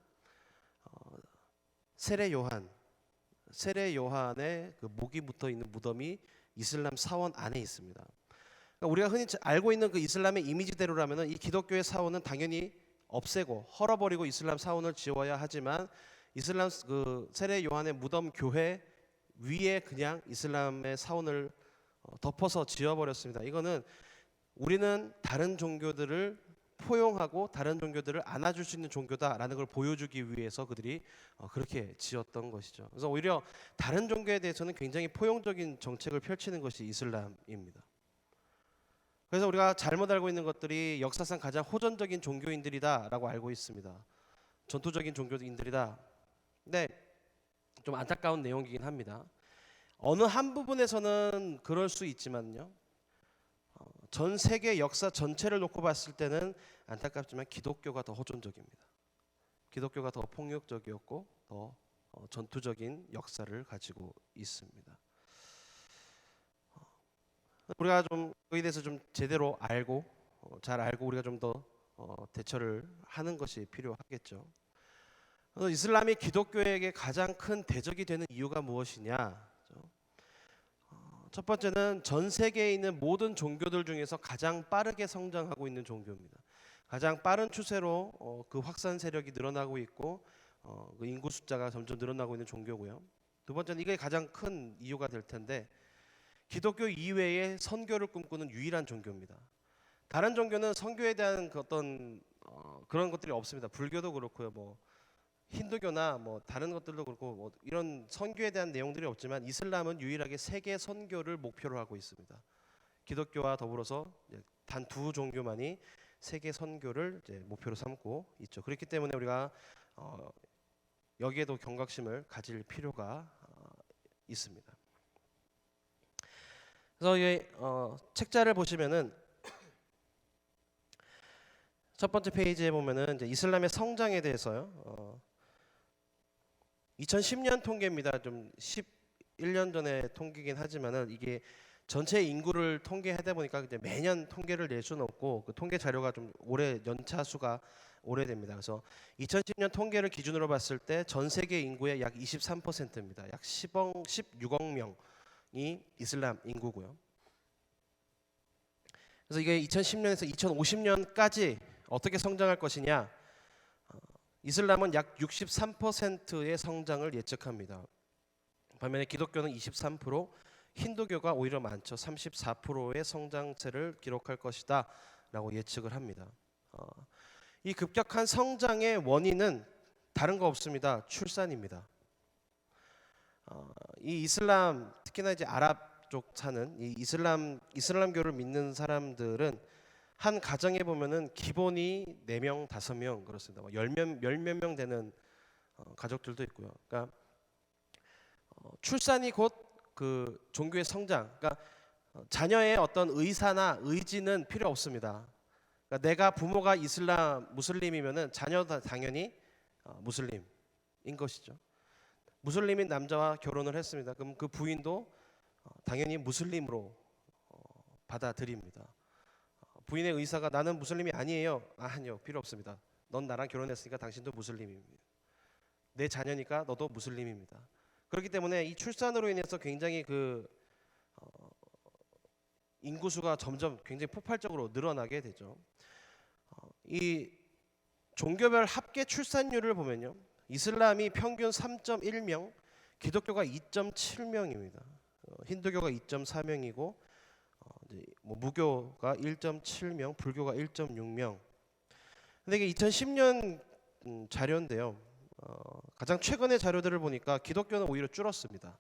세례 요한의 그 목이 붙어 있는 무덤이 이슬람 사원 안에 있습니다. 그러니까 우리가 흔히 알고 있는 그 이슬람의 이미지대로라면은 이 기독교의 사원은 당연히 없애고 헐어버리고 이슬람 사원을 지어야 하지만 이슬람 그 세례 요한의 무덤 교회 위에 그냥 이슬람의 사원을 덮어서 지어버렸습니다. 이거는 우리는 다른 종교들을 포용하고 다른 종교들을 안아줄 수 있는 종교다라는 걸 보여주기 위해서 그들이 그렇게 지었던 것이죠. 그래서 오히려 다른 종교에 대해서는 굉장히 포용적인 정책을 펼치는 것이 이슬람입니다. 그래서 우리가 잘못 알고 있는 것들이 역사상 가장 호전적인 종교인들이다라고 알고 있습니다. 전투적인 종교인들이다. 근데 좀 안타까운 내용이긴 합니다. 어느 한 부분에서는 그럴 수 있지만요. 전 세계 역사 전체를 놓고 봤을 때는 안타깝지만 기독교가 더 호전적입니다. 기독교가 더 폭력적이었고 더 전투적인 역사를 가지고 있습니다. 우리가 좀 그에 대해서 좀 제대로 알고 잘 알고 우리가 좀 더 대처를 하는 것이 필요하겠죠. 이슬람이 기독교에게 가장 큰 대적이 되는 이유가 무엇이냐? 첫 번째는 전 세계에 있는 모든 종교들 중에서 가장 빠르게 성장하고 있는 종교입니다. 가장 빠른 추세로 그 확산 세력이 늘어나고 있고 그 인구 숫자가 점점 늘어나고 있는 종교고요. 두 번째는 이게 가장 큰 이유가 될 텐데 기독교 이외에 선교를 꿈꾸는 유일한 종교입니다. 다른 종교는 선교에 대한 그 어떤 그런 것들이 없습니다. 불교도 그렇고요, 뭐 힌두교나 뭐 다른 것들도 그렇고 뭐 이런 선교에 대한 내용들이 없지만 이슬람은 유일하게 세계 선교를 목표로 하고 있습니다. 기독교와 더불어서 단 두 종교만이 세계 선교를 이제 목표로 삼고 있죠. 그렇기 때문에 우리가 여기에도 경각심을 가질 필요가 있습니다. 그래서 이 책자를 보시면은 첫 번째 페이지에 보면은 이제 이슬람의 성장에 대해서요. 2010년 통계입니다. 좀 11년 전에 통계긴 하지만은 이게 전체 인구를 통계하다 보니까 이제 매년 통계를 낼 수는 없고 그 통계 자료가 좀 연차 수가 오래됩니다. 그래서 2010년 통계를 기준으로 봤을 때 전 세계 인구의 약 23%입니다. 약 16억 명이 이슬람 인구고요. 그래서 이게 2010년에서 2050년까지 어떻게 성장할 것이냐? 이슬람은 약 63%의 성장을 예측합니다. 반면에 기독교는 23%, 힌두교가 오히려 많죠. 34%의 성장세를 기록할 것이다 라고 예측을 합니다. 이 급격한 성장의 원인은 다른 거 없습니다. 출산입니다. 이 이슬람, 특히나 이제 아랍 쪽 사는 이 이슬람교를 믿는 사람들은 한 가정에 보면은 기본이 4명, 5명 그렇습니다. 열 몇 명 되는 가족들도 있고요. 그러니까 출산이 곧 그 종교의 성장. 그러니까 자녀의 어떤 의사나 의지는 필요 없습니다. 그러니까 내가 부모가 무슬림이면은 자녀도 당연히 무슬림인 것이죠. 무슬림인 남자와 결혼을 했습니다. 그럼 그 부인도 당연히 무슬림으로 받아들입니다. 부인의 의사가 나는 무슬림이 아니에요. 아니요, 필요 없습니다. 넌 나랑 결혼했으니까 당신도 무슬림입니다. 내 자녀니까 너도 무슬림입니다. 그렇기 때문에 이 출산으로 인해서 굉장히 그 인구수가 점점 굉장히 폭발적으로 늘어나게 되죠. 이 종교별 합계 출산율을 보면요, 이슬람이 평균 3.1명, 기독교가 2.7명입니다. 힌두교가 2.4명이고 뭐 무교가 1.7명, 불교가 1.6명. 근데 이게 2010년 자료인데요. 가장 최근의 자료들을 보니까 기독교는 오히려 줄었습니다.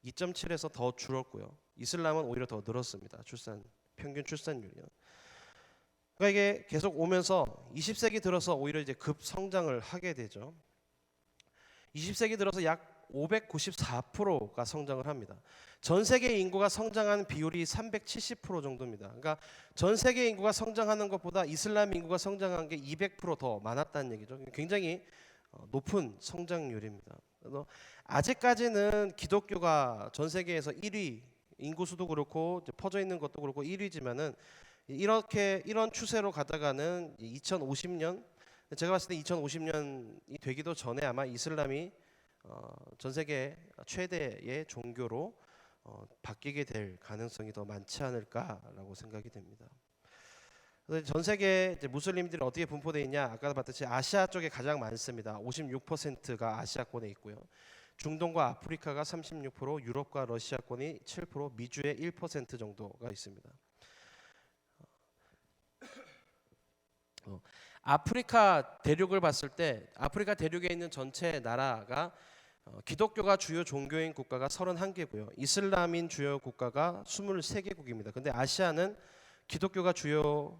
2.7에서 더 줄었고요. 이슬람은 오히려 더 늘었습니다. 평균 출산율이요. 그러니까 이게 계속 오면서 20세기 들어서 오히려 이제 급성장을 하게 되죠. 20세기 들어서 약 594%가 성장을 합니다. 전 세계 인구가 성장한 비율이 370% 정도입니다. 그러니까 전 세계 인구가 성장하는 것보다 이슬람 인구가 성장한 게 200%더 많았다는 얘기죠. 굉장히 높은 성장률입니다. 그래서 아직까지는 기독교가 전 세계에서 1위, 인구 수도 그렇고 퍼져 있는 것도 그렇고 1위지만은 이런 추세로 가다가는 2050년, 제가 봤을 때 2050년이 되기도 전에 아마 이슬람이 전 세계 최대의 종교로 바뀌게 될 가능성이 더 많지 않을까라고 생각이 됩니다. 그래서 전 세계 이제 무슬림들이 어떻게 분포되어 있냐? 아까 봤듯이 아시아 쪽에 가장 많습니다. 56%가 아시아권에 있고요. 중동과 아프리카가 36%, 유럽과 러시아권이 7%, 미주에 1% 정도가 있습니다. 아프리카 대륙을 봤을 때 아프리카 대륙에 있는 전체 나라가 기독교가 주요 종교인 국가가 31개고요. 이슬람인 주요 국가가 23개국입니다. 근데 아시아는 기독교가 주요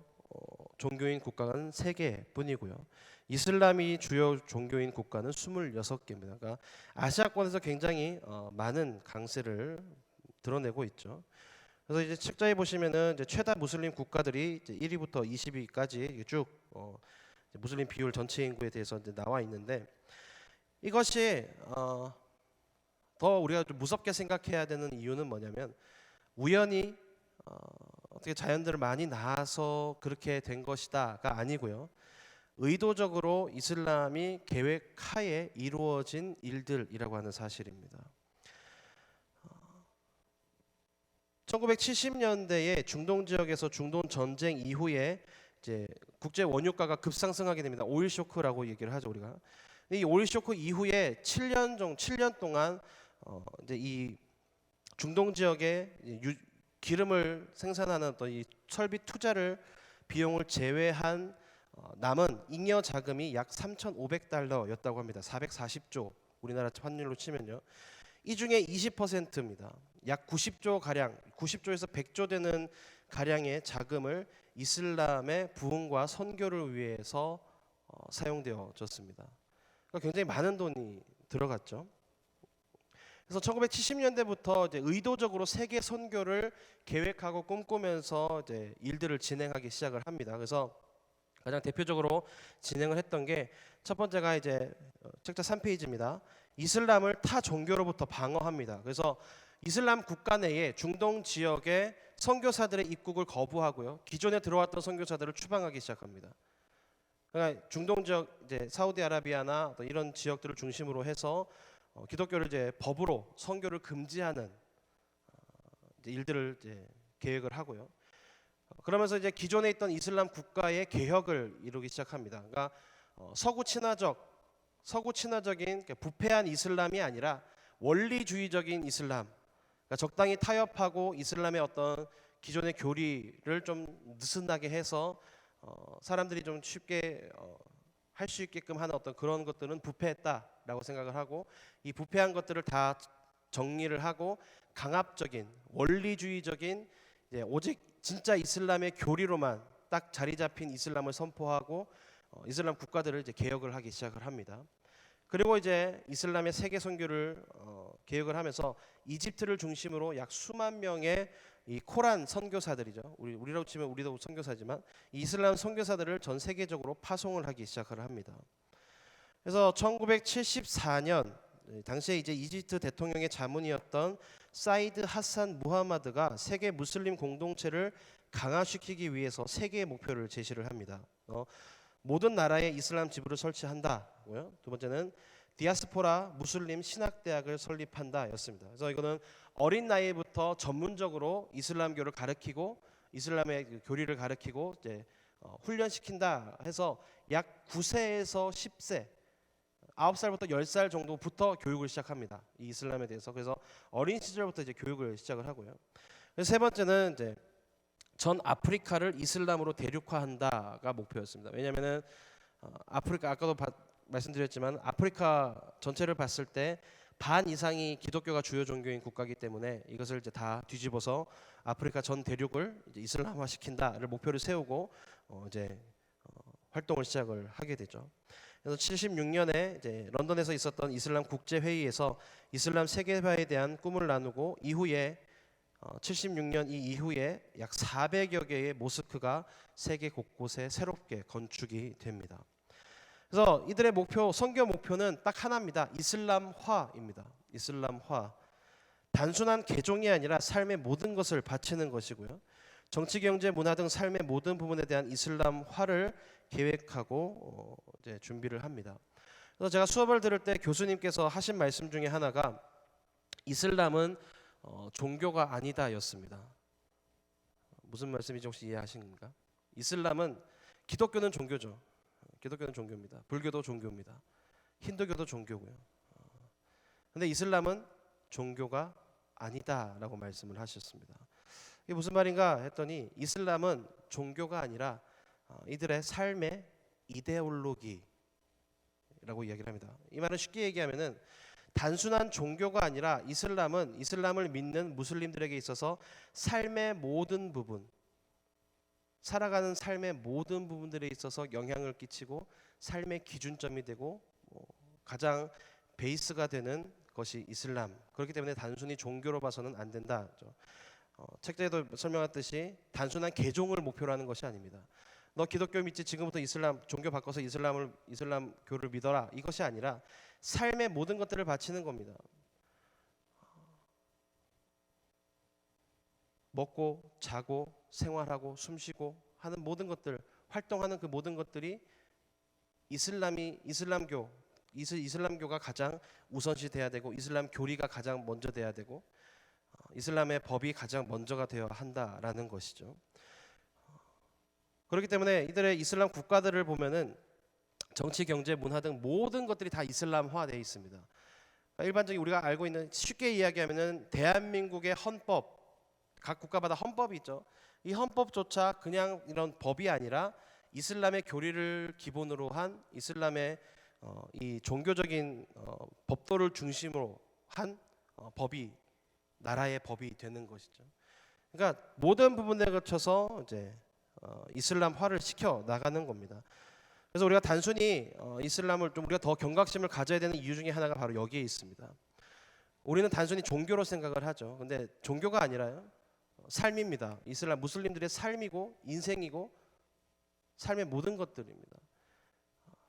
종교인 국가는 3개뿐이고요. 이슬람이 주요 종교인 국가는 26개입니다. 그러니까 아시아권에서 굉장히 많은 강세를 드러내고 있죠. 그래서 이제 책자에 보시면은 이제 최다 무슬림 국가들이 이제 1위부터 20위까지 쭉 무슬림 비율 전체 인구에 대해서 이제 나와 있는데, 이것이 더 우리가 좀 무섭게 생각해야 되는 이유는 뭐냐면 우연히 어떻게 자연들을 많이 낳아서 그렇게 된 것이다가 아니고요. 의도적으로 이슬람이 계획하에 이루어진 일들이라고 하는 사실입니다. 1970년대에 중동 지역에서 중동 전쟁 이후에 이제 국제 원유가가 급상승하게 됩니다. 오일 쇼크라고 얘기를 하죠, 우리가. 이 오일 쇼크 이후에 7년 동안 이제 이 중동 지역에 기름을 생산하는 어떤 이 설비 투자를 비용을 제외한 남은 잉여 자금이 약 3,500달러였다고 합니다. 440조 우리나라 환율로 치면요. 이 중에 20%입니다. 약 90조 가량, 90조에서 100조 되는 가량의 자금을 이슬람의 부흥과 선교를 위해서 사용되어졌습니다. 그러니까 굉장히 많은 돈이 들어갔죠. 그래서 1970년대부터 이제 의도적으로 세계 선교를 계획하고 꿈꾸면서 이제 일들을 진행하기 시작을 합니다. 그래서 가장 대표적으로 진행을 했던 게 첫 번째가 이제 책자 3페이지입니다. 이슬람을 타 종교로부터 방어합니다. 그래서 이슬람 국가 내에 중동 지역의 선교사들의 입국을 거부하고요. 기존에 들어왔던 선교사들을 추방하기 시작합니다. 그러니까 중동 지역, 이제 사우디아라비아나 이런 지역들을 중심으로 해서 기독교를 이제 법으로 선교를 금지하는 이제 일들을 이제 계획을 하고요. 그러면서 이제 기존에 있던 이슬람 국가의 개혁을 이루기 시작합니다. 그러니까 서구 친화적인 부패한 이슬람이 아니라 원리주의적인 이슬람, 그러니까 적당히 타협하고 이슬람의 어떤 기존의 교리를 좀 느슨하게 해서 사람들이 좀 쉽게 할 수 있게끔 하는 어떤 그런 것들은 부패했다라고 생각을 하고, 이 부패한 것들을 다 정리를 하고 강압적인 원리주의적인 이제 오직 진짜 이슬람의 교리로만 딱 자리 잡힌 이슬람을 선포하고 이슬람 국가들을 이제 개혁을 하기 시작을 합니다. 그리고 이제 이슬람의 세계 선교를 개혁을 하면서 이집트를 중심으로 약 수만 명의 이 코란 선교사들이죠. 우리라고 치면 우리도 선교사지만 이 이슬람 선교사들을 전 세계적으로 파송을 하기 시작을 합니다. 그래서 1974년 당시에 이제 이집트 대통령의 자문이었던 사이드 하산 무하마드가 세계 무슬림 공동체를 강화시키기 위해서 세 개의 목표를 제시를 합니다. 모든 나라에 이슬람 지부를 설치한다고요. 두 번째는 디아스포라 무슬림 신학대학을 설립한다였습니다. 그래서 이거는 어린 나이부터 전문적으로 이슬람교를 가르치고 이슬람의 교리를 가르치고 이제 훈련시킨다 해서 약 9세에서 10세, 9살부터 10살 정도부터 교육을 시작합니다. 이 이슬람에 대해서. 그래서 어린 시절부터 이제 교육을 시작을 하고요. 그래서 세 번째는 이제 전 아프리카를 이슬람으로 대륙화한다가 목표였습니다. 왜냐하면은 아프리카 아까도 말씀드렸지만 아프리카 전체를 봤을 때 반 이상이 기독교가 주요 종교인 국가이기 때문에 이것을 이제 다 뒤집어서 아프리카 전 대륙을 이제 이슬람화 시킨다를 목표를 세우고 활동을 시작을 하게 되죠. 그래서 76년에 이제 런던에서 있었던 이슬람 국제 회의에서 이슬람 세계화에 대한 꿈을 나누고 이후에 76년 이후에 약 400여 개의 모스크가 세계 곳곳에 새롭게 건축이 됩니다. 그래서 이들의 목표, 선교 목표는 딱 하나입니다. 이슬람화입니다. 이슬람화. 단순한 개종이 아니라 삶의 모든 것을 바치는 것이고요. 정치, 경제, 문화 등 삶의 모든 부분에 대한 이슬람화를 계획하고 이제 준비를 합니다. 그래서 제가 수업을 들을 때 교수님께서 하신 말씀 중에 하나가 이슬람은 종교가 아니다였습니다. 무슨 말씀인지 혹시 이해하십니까? 이슬람은 기독교는 종교죠. 기독교는 종교입니다. 불교도 종교입니다. 힌두교도 종교고요. 근데 이슬람은 종교가 아니다라고 말씀을 하셨습니다. 이게 무슨 말인가 했더니 이슬람은 종교가 아니라 이들의 삶의 이데올로기라고 이야기를 합니다. 이 말은 쉽게 얘기하면은 단순한 종교가 아니라 이슬람을 믿는 무슬림들에게 있어서 삶의 모든 부분, 살아가는 삶의 모든 부분들에 있어서 영향을 끼치고 삶의 기준점이 되고 가장 베이스가 되는 것이 이슬람. 그렇기 때문에 단순히 종교로 봐서는 안 된다. 책자에도 설명했듯이 단순한 개종을 목표로 하는 것이 아닙니다. 너 기독교 믿지 지금부터 이슬람 종교 바꿔서 이슬람교를 믿어라. 이것이 아니라 삶의 모든 것들을 바치는 겁니다. 먹고 자고 생활하고 숨쉬고 하는 모든 것들, 활동하는 그 모든 것들이 이슬람교가 가장 우선시 돼야 되고 이슬람 교리가 가장 먼저 돼야 되고 이슬람의 법이 가장 먼저가 되어야 한다라는 것이죠. 그렇기 때문에 이들의 이슬람 국가들을 보면은 정치, 경제, 문화 등 모든 것들이 다 이슬람화되어 있습니다. 일반적인 우리가 알고 있는 쉽게 이야기하면은 대한민국의 헌법, 각 국가마다 헌법이 있죠. 이 헌법조차 그냥 이런 법이 아니라 이슬람의 교리를 기본으로 한 이슬람의 이 종교적인 법도를 중심으로 한 법이 나라의 법이 되는 것이죠. 그러니까 모든 부분에 거쳐서 이제 이슬람화를 시켜 나가는 겁니다. 그래서 우리가 단순히 이슬람을 좀 우리가 더 경각심을 가져야 되는 이유 중에 하나가 바로 여기에 있습니다. 우리는 단순히 종교로 생각을 하죠. 근데 종교가 아니라요. 삶입니다. 이슬람 무슬림들의 삶이고 인생이고 삶의 모든 것들입니다.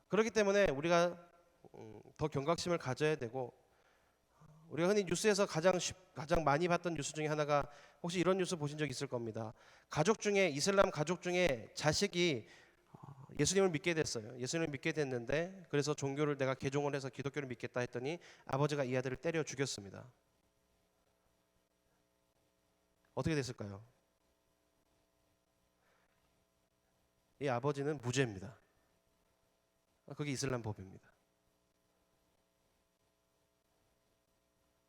그렇기 때문에 우리가 더 경각심을 가져야 되고 우리가 흔히 뉴스에서 가장 많이 봤던 뉴스 중에 하나가 혹시 이런 뉴스 보신 적 있을 겁니다. 이슬람 가족 중에 자식이 예수님을 믿게 됐어요. 예수님을 믿게 됐는데 그래서 종교를 내가 개종을 해서 기독교를 믿겠다 했더니 아버지가 이 아들을 때려 죽였습니다. 어떻게 됐을까요? 이 아버지는 무죄입니다. 그게 이슬람 법입니다.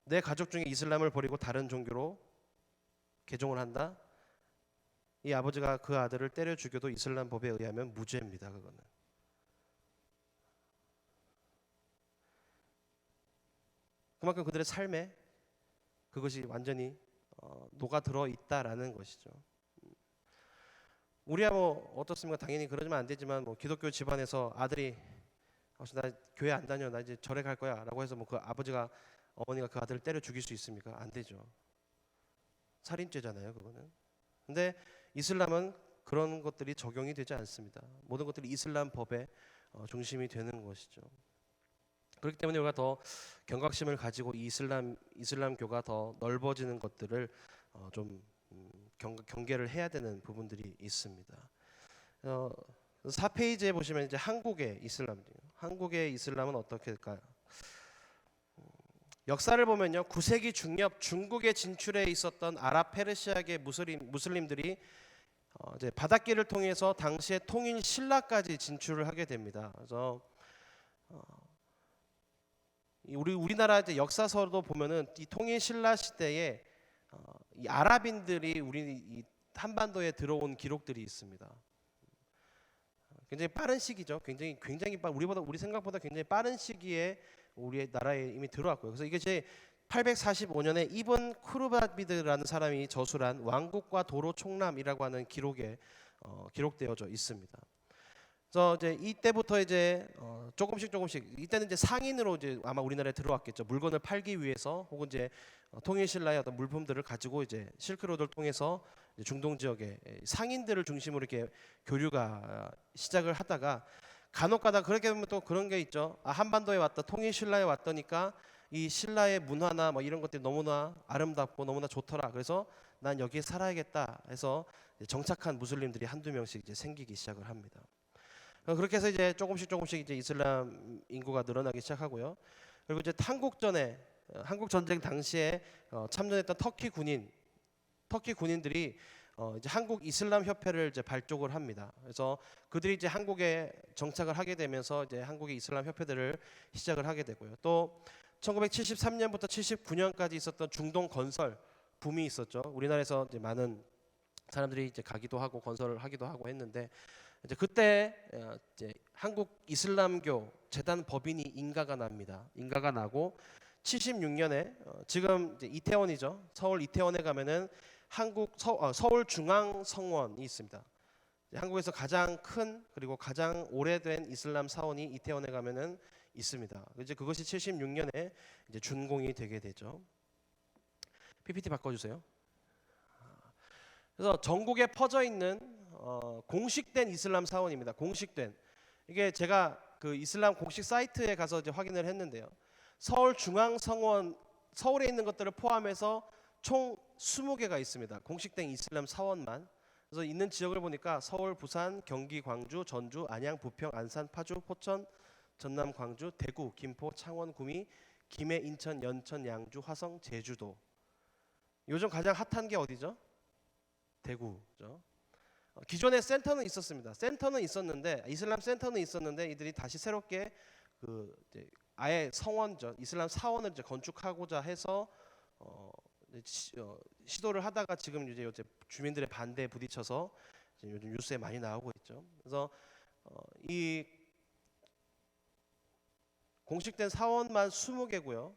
내 가족 중에 이슬람을 버리고 다른 종교로 개종을 한다? 이 아버지가 그 아들을 때려 죽여도 이슬람 법에 의하면 무죄입니다. 그거는. 그만큼 그들의 삶에 그것이 완전히 녹아들어 있다라는 것이죠. 우리야 뭐 어떻습니까? 당연히 그러지면 안 되지만 뭐 기독교 집안에서 아들이 나 교회 안 다녀, 나 이제 절에 갈 거야라고 해서 뭐 그 어머니가 그 아들을 때려 죽일 수 있습니까? 안 되죠. 살인죄잖아요, 그거는. 근데 이슬람은 그런 것들이 적용이 되지 않습니다. 모든 것들이 이슬람 법의 중심이 되는 것이죠. 그렇기 때문에 우리가 더 경각심을 가지고 이 이슬람교가 더 넓어지는 것들을 좀 경계를 해야 되는 부분들이 있습니다. 4페이지에 보시면 이제 한국의 이슬람은 어떻게 될까요? 역사를 보면요, 9세기 중엽 중국에 진출해 있었던 아랍 페르시아계 무슬림들이 이제 바닷길을 통해서 당시의 통일 신라까지 진출을 하게 됩니다. 그래서 우리나라 이제 역사서도 보면은 이 통일 신라 시대에 이 아랍인들이 우리 이 한반도에 들어온 기록들이 있습니다. 굉장히 빠른 시기죠. 굉장히 우리 생각보다 굉장히 빠른 시기에 우리 나라에 이미 들어왔고요. 그래서 이게 제 845년에 이븐 쿠르바비드라는 사람이 저술한 왕국과 도로 총람이라고 하는 기록에 기록되어져 있습니다. 그래서 이제 이때부터 이제 조금씩 이때는 이제 상인으로 이제 아마 우리나라에 들어왔겠죠. 물건을 팔기 위해서 혹은 이제 통일신라의 어떤 물품들을 가지고 이제 실크로드를 통해서 이제 중동 지역의 상인들을 중심으로 이렇게 교류가 시작을 하다가 간혹가다 그렇게 보면 또 그런 게 있죠. 한반도에 왔다, 통일신라에 왔더니까 이 신라의 문화나 뭐 이런 것들이 너무나 아름답고 너무나 좋더라. 그래서 난 여기에 살아야겠다 해서 정착한 무슬림들이 한두 명씩 이제 생기기 시작을 합니다. 그렇게 해서 이제 조금씩 이제 이슬람 인구가 늘어나기 시작하고요. 그리고 이제 한국 전쟁 당시에 참전했던 터키 군인들이 이제 한국 이슬람 협회를 이제 발족을 합니다. 그래서 그들이 이제 한국에 정착을 하게 되면서 이제 한국의 이슬람 협회들을 시작을 하게 되고요. 또 1973년부터 79년까지 있었던 중동 건설 붐이 있었죠. 우리나라에서 이제 많은 사람들이 이제 가기도 하고 건설을 하기도 하고 했는데 이제 그때 이제 한국 이슬람교 재단 법인이 인가가 납니다. 인가가 나고 76년에 지금 이제 이태원이죠. 서울 이태원에 가면은 서울 중앙 성원이 있습니다. 한국에서 가장 큰 그리고 가장 오래된 이슬람 사원이 이태원에 가면은 있습니다. 이제 그것이 76년에 이제 준공이 되게 되죠. PPT 바꿔주세요. 그래서 전국에 퍼져 있는 공식된 이슬람 사원입니다. 공식된 이게 제가 그 이슬람 공식 사이트에 가서 이제 확인을 했는데요. 서울 중앙 성원 서울에 있는 것들을 포함해서 총 20개가 있습니다. 공식된 이슬람 사원만. 그래서 있는 지역을 보니까 서울, 부산, 경기, 광주, 전주, 안양, 부평, 안산, 파주, 포천, 전남, 광주, 대구, 김포, 창원, 구미, 김해, 인천, 연천, 양주, 화성, 제주도. 요즘 가장 핫한 게 어디죠? 대구죠. 기존에 센터는 있었습니다. 이슬람 센터는 있었는데 이들이 다시 새롭게 이제 아예 성원죠. 이슬람 사원을 이제 건축하고자 해서 시도를 하다가 지금 이제 요새 주민들의 반대에 부딪혀서 이제 요즘 뉴스에 많이 나오고 있죠. 그래서 이 공식된 사원만 20개고요.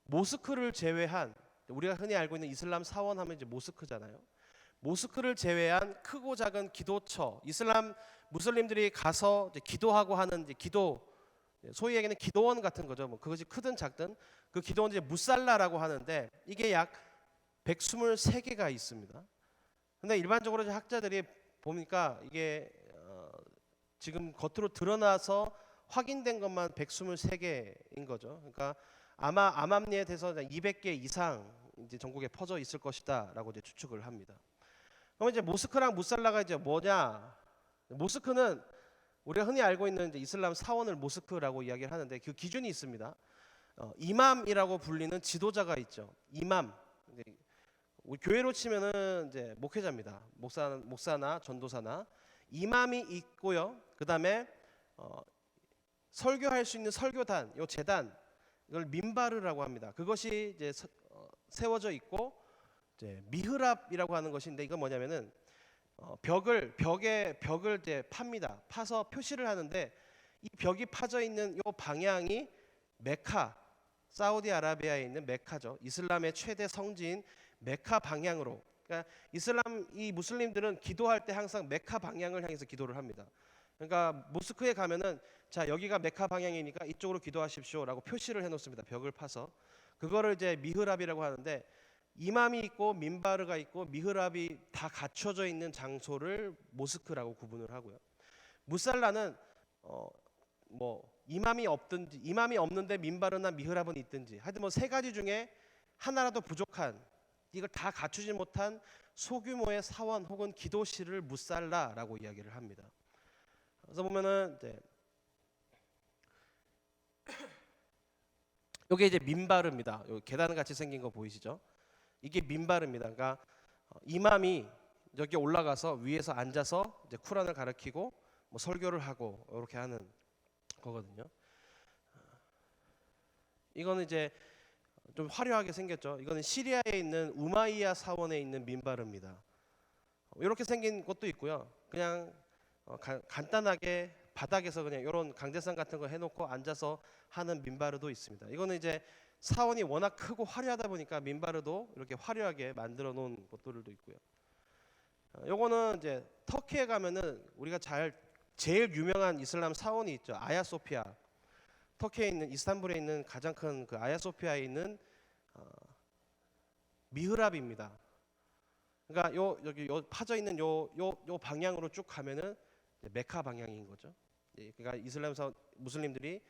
모스크를 제외한 우리가 흔히 알고 있는 이슬람 사원 하면 이제 모스크잖아요. 모스크를 제외한 크고 작은 기도처, 무슬림들이 가서 이제 기도하고 하는 이제 소위 얘기는 기도원 같은 거죠. 뭐 그것이 크든 작든 그 기도원 이제 무살라라고 하는데 이게 약 123개가 있습니다. 근데 일반적으로 이제 학자들이 보니까 이게 지금 겉으로 드러나서 확인된 것만 123개인 거죠. 그러니까 아마 암암리에 대해서 200개 이상 이제 전국에 퍼져 있을 것이다라고 이제 추측을 합니다. 그럼 이제 모스크랑 무살라가 이제 뭐냐? 모스크는 우리가 흔히 알고 있는 이제 이슬람 사원을 모스크라고 이야기를 하는데 그 기준이 있습니다. 이맘이라고 불리는 지도자가 있죠. 이맘. 우리 교회로 치면은 이제 목회자입니다. 목사나 전도사나 이맘이 있고요. 그다음에 설교할 수 있는 설교단, 요 재단 이걸 민바르라고 합니다. 그것이 이제 세워져 있고 이제 미흐랍이라고 하는 것인데 이건 뭐냐면은 벽을 이제 팝니다. 파서 표시를 하는데 이 벽이 파져 있는 요 방향이 메카, 사우디아라비아에 있는 메카죠. 이슬람의 최대 성지인 메카 방향으로. 그러니까 이 무슬림들은 기도할 때 항상 메카 방향을 향해서 기도를 합니다. 그러니까 모스크에 가면은 자 여기가 메카 방향이니까 이쪽으로 기도하십시오라고 표시를 해놓습니다. 벽을 파서 그거를 이제 미흐랍이라고 하는데 이맘이 있고 민바르가 있고 미흐랍이 다 갖춰져 있는 장소를 모스크라고 구분을 하고요. 무살라는 뭐 이맘이 없는데 민바르나 미흐랍은 있든지 하여튼 뭐 세 가지 중에 하나라도 부족한 이걸 다 갖추지 못한 소규모의 사원 혹은 기도실을 무살라라고 이야기를 합니다. 그래서 보면은 이제 이게 이제 민바르입니다. 요 계단 같이 생긴 거 보이시죠? 이게 민바르입니다. 그러니까 이맘이 여기 올라가서 위에서 앉아서 이제 쿠란을 가르치고 뭐 설교를 하고 이렇게 하는 거거든요. 이거는 이제 좀 화려하게 생겼죠. 이거는 시리아에 있는 우마이야 사원에 있는 민바르입니다. 이렇게 생긴 것도 있고요. 그냥 간단하게 바닥에서 그냥 이런 강대상 같은 거 해놓고 앉아서 하는 민바르도 있습니다. 이거는 이제 사원이 워낙 크고 화려하다 보니까 민바르도 이렇게 화려하게 만들어 놓은 것들도 있고요. 요거는 이제 터키에 가면은 우리가 제일 유명한 이슬람 사원이 있죠. 아야소피아. 터키에 있는 이스탄불에 있는 가장 큰 그 아야소피아에 있는 미흐랍입니다. 그러니까 여기 파져 있는 요 방향으로 쭉 가면은 메카 방향인 거죠. 예, 그러니까 무슬림들이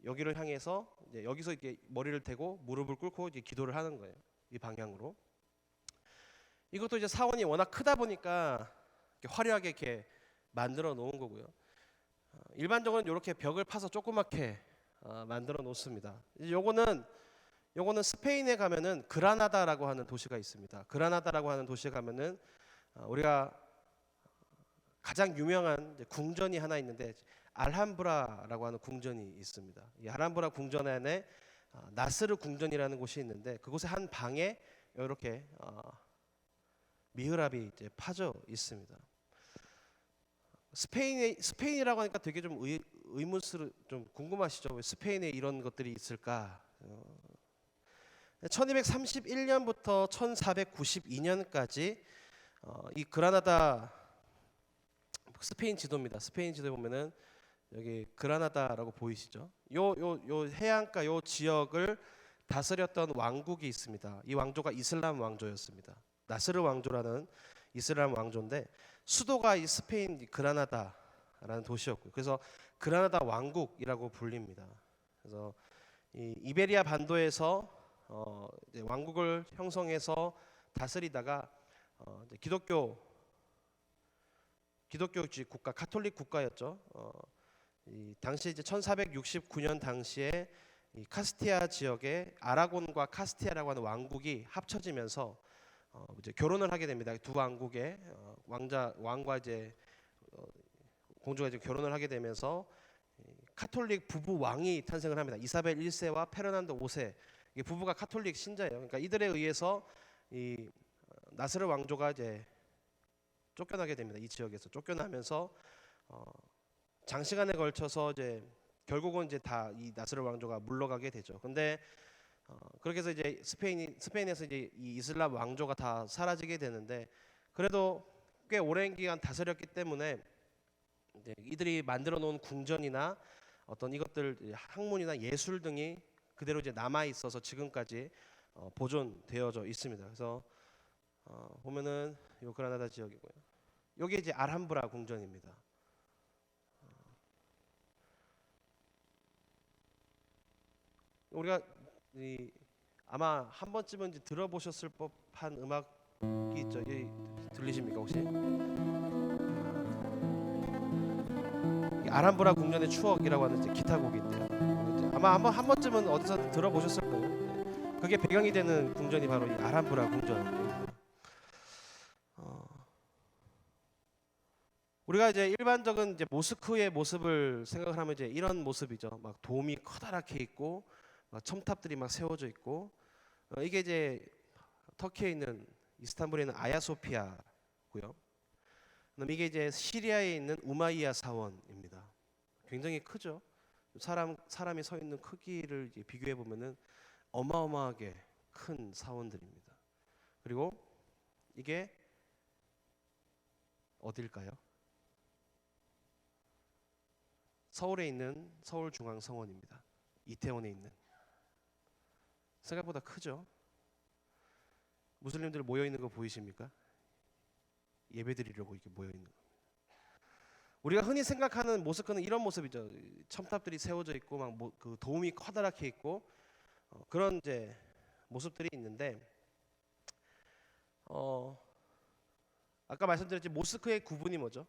여기를 향해서 이제 여기서 이렇게 머리를 대고 무릎을 꿇고 이제 기도를 하는 거예요. 이 방향으로. 이것도 이제 사원이 워낙 크다 보니까 이렇게 화려하게 이렇게 만들어 놓은 거고요. 일반적으로 이렇게 벽을 파서 조그맣게 만들어 놓습니다. 요거는 스페인에 가면은 그라나다라고 하는 도시가 있습니다. 그라나다라고 하는 도시에 가면은 우리가 가장 유명한 이제 궁전이 하나 있는데 알함브라라고 하는 궁전이 있습니다. 이 알함브라 궁전 안에 나스르 궁전이라는 곳이 있는데 그곳의 한 방에 이렇게 미흐랍이 이제 파져 있습니다. 스페인이라고 하니까 되게 좀 의문스러 좀 궁금하시죠? 왜 스페인에 이런 것들이 있을까? 1231년부터 1492년까지 이 그라나다 스페인 지도입니다. 스페인 지도에 보면은 여기 그라나다라고 보이시죠? 요 해안가 요 지역을 다스렸던 왕국이 있습니다. 이 왕조가 이슬람 왕조였습니다. 나스르 왕조라는 이슬람 왕조인데 수도가 이 스페인 그라나다라는 도시였고요. 그래서 그라나다 왕국이라고 불립니다. 그래서 이 이베리아 반도에서 이제 왕국을 형성해서 다스리다가 이제 기독교주의 국가, 카톨릭 국가였죠. 이 당시 이제 1469년 당시에 이 카스티아 지역에 아라곤과 카스티아라고 하는 왕국이 합쳐지면서 이제 결혼을 하게 됩니다. 두 왕국의 왕과 이제 공주가 이제 결혼을 하게 되면서 카톨릭 부부 왕이 탄생을 합니다. 이사벨 1세와 페르난도 5세. 이 부부가 카톨릭 신자예요. 그러니까 이들에 의해서 이 나스르 왕조가 이제 쫓겨나게 됩니다. 이 지역에서 쫓겨나면서 장시간에 걸쳐서 이제 결국은 이제 다 이 나스르 왕조가 물러가게 되죠. 근데 그렇게 해서 이제 스페인에서 이제 이 이슬람 왕조가 다 사라지게 되는데 그래도 꽤 오랜 기간 다스렸기 때문에 이제 이들이 만들어 놓은 궁전이나 어떤 이것들 학문이나 예술 등이 그대로 이제 남아 있어서 지금까지 보존되어져 있습니다. 그래서 보면은 요 그라나다 지역이고요. 여기 이제 알함브라 궁전입니다. 우리가 아마 한 번쯤은 이제 들어보셨을 법한 음악이 있죠. 들리십니까 혹시? 알함브라 궁전의 추억이라고 하는 이제 기타곡인데요. 아마 한 번쯤은 어디서 들어보셨을 거예요. 그게 배경이 되는 궁전이 바로 이 알함브라 궁전입니다. 우리가 이제 일반적인 이제 모스크의 모습을 생각을 하면 이제 이런 모습이죠. 막 돔이 커다랗게 있고, 막 첨탑들이 막 세워져 있고, 이게 이제 터키에 있는 이스탄불에 있는 아야소피아고요. 그다음 이게 이제 시리아에 있는 우마이야 사원입니다. 굉장히 크죠. 사람이 서 있는 크기를 비교해 보면은 어마어마하게 큰 사원들입니다. 그리고 이게 어딜까요? 서울에 있는 서울중앙성원입니다. 이태원에 있는. 생각보다 크죠? 무슬림들 모여 있는 거 보이십니까? 예배드리려고 이렇게 모여 있는 겁니다. 우리가 흔히 생각하는 모스크는 이런 모습이죠. 첨탑들이 세워져 있고 막 그 도움이 커다랗게 있고 그런 이제 모습들이 있는데 아까 말씀드렸지 모스크의 구분이 뭐죠?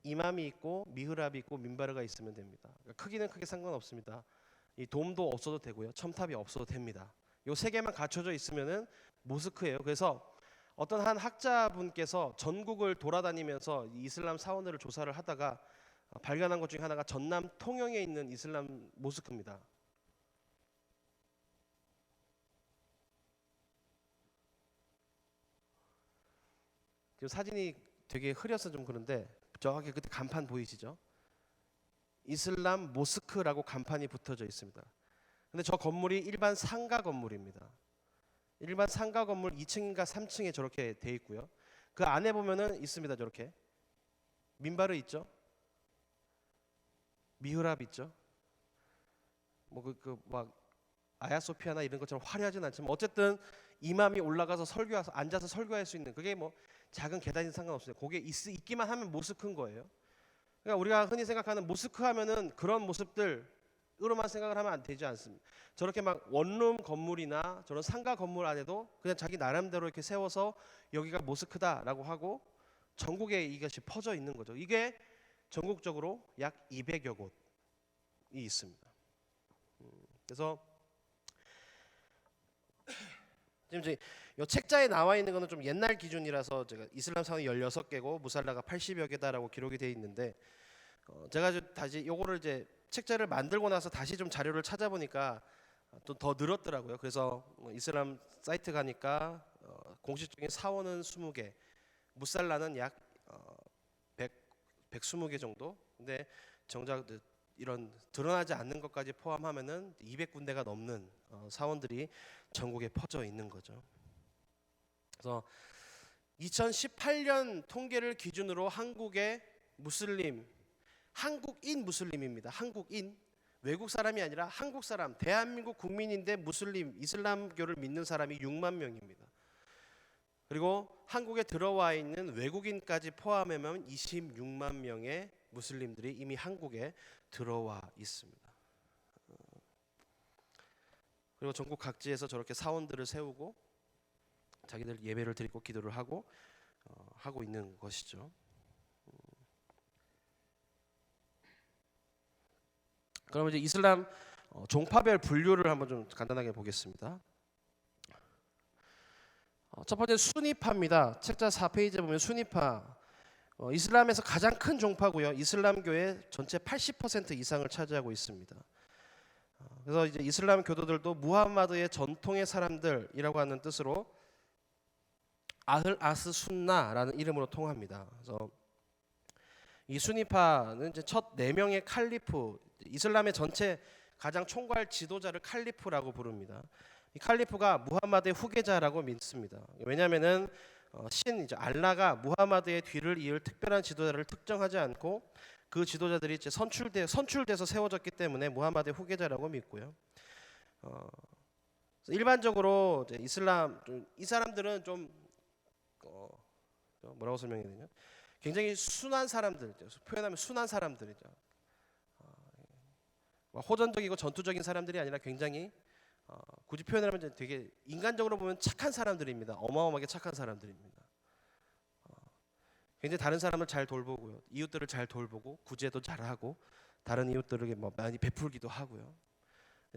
이맘이 있고 미흐랍이 있고 민바르가 있으면 됩니다. 그러니까 크기는 크게 상관없습니다. 이 돔도 없어도 되고요. 첨탑이 없어도 됩니다. 요 세 개만 갖춰져 있으면은 모스크예요. 그래서 어떤 한 학자분께서 전국을 돌아다니면서 이슬람 사원들을 조사를 하다가 발견한 것 중에 하나가 전남 통영에 있는 이슬람 모스크입니다. 지금 사진이 되게 흐려서 좀 그런데 저기 그때 간판 보이시죠? 이슬람 모스크라고 간판이 붙어져 있습니다. 근데 저 건물이 일반 상가 건물입니다. 일반 상가 건물 2층인가 3층에 저렇게 돼 있고요. 그 안에 보면은 있습니다. 저렇게 민바르 있죠? 미흐랍 있죠? 뭐 막 아야소피아나 이런 것처럼 화려하진 않지만 어쨌든 이맘이 올라가서 설교해서 앉아서 설교할 수 있는 그게 뭐 작은 계단이 상관없어요. 그게 있기만 하면 모스크인 거예요. 그러니까 우리가 흔히 생각하는 모스크 하면은 그런 모습들으로만 생각을 하면 안 되지 않습니다. 저렇게 막 원룸 건물이나 저런 상가 건물 안에도 그냥 자기 나름대로 이렇게 세워서 여기가 모스크다라고 하고 전국에 이것이 퍼져 있는 거죠. 이게 전국적으로 약 200여 곳이 있습니다. 그래서 지금 이제 이 책자에 나와 있는 거는 좀 옛날 기준이라서 제가 이슬람 사원이 16개고 무살라가 80여 개다라고 기록이 되어 있는데 제가 다시 요거를 이제 책자를 만들고 나서 다시 좀 자료를 찾아보니까 또 더 늘었더라고요. 그래서 이슬람 사이트 가니까 공식적인 사원은 20개, 무살라는 약 120개 정도. 근데 정작 이런 드러나지 않는 것까지 포함하면은 200군데가 넘는 사원들이 전국에 퍼져 있는 거죠. 그래서 2018년 통계를 기준으로 한국의 한국인 무슬림입니다. 한국인, 외국 사람이 아니라 한국 사람, 대한민국 국민인데 무슬림, 이슬람교를 믿는 사람이 6만 명입니다. 그리고 한국에 들어와 있는 외국인까지 포함하면 26만 명의 무슬림들이 이미 한국에 들어와 있습니다. 그리고 전국 각지에서 저렇게 사원들을 세우고 자기들 예배를 드리고 기도를 하고 있는 것이죠. 그럼 이제 이슬람 종파별 분류를 한번 좀 간단하게 보겠습니다. 첫 번째 수니파입니다. 책자 4페이지에 보면 수니파 이슬람에서 가장 큰 종파고요. 이슬람교의 전체 80% 이상을 차지하고 있습니다. 그래서 이제 이슬람 교도들도 무함마드의 전통의 사람들이라고 하는 뜻으로 아흐 아스 순나라는 이름으로 통합니다. 그래서 이 수니파는 이제 첫 4명의 칼리프, 이슬람의 전체 가장 총괄 지도자를 칼리프라고 부릅니다. 이 칼리프가 무함마드의 후계자라고 믿습니다. 왜냐하면은 이제 알라가 무함마드의 뒤를 이을 특별한 지도자를 특정하지 않고 그 지도자들이 이제 선출돼서 세워졌기 때문에 무함마드의 후계자라고 믿고요. 일반적으로 이제 이 사람들은 좀 뭐라고 설명해야 되냐? 굉장히 순한 사람들, 표현하면 순한 사람들이죠. 호전적이고 전투적인 사람들이 아니라 굉장히 굳이 표현하면 되게 인간적으로 보면 착한 사람들입니다. 어마어마하게 착한 사람들입니다. 굉장히 다른 사람을 잘 돌보고요, 이웃들을 잘 돌보고 구제도 잘하고 다른 이웃들에게 많이 베풀기도 하고요.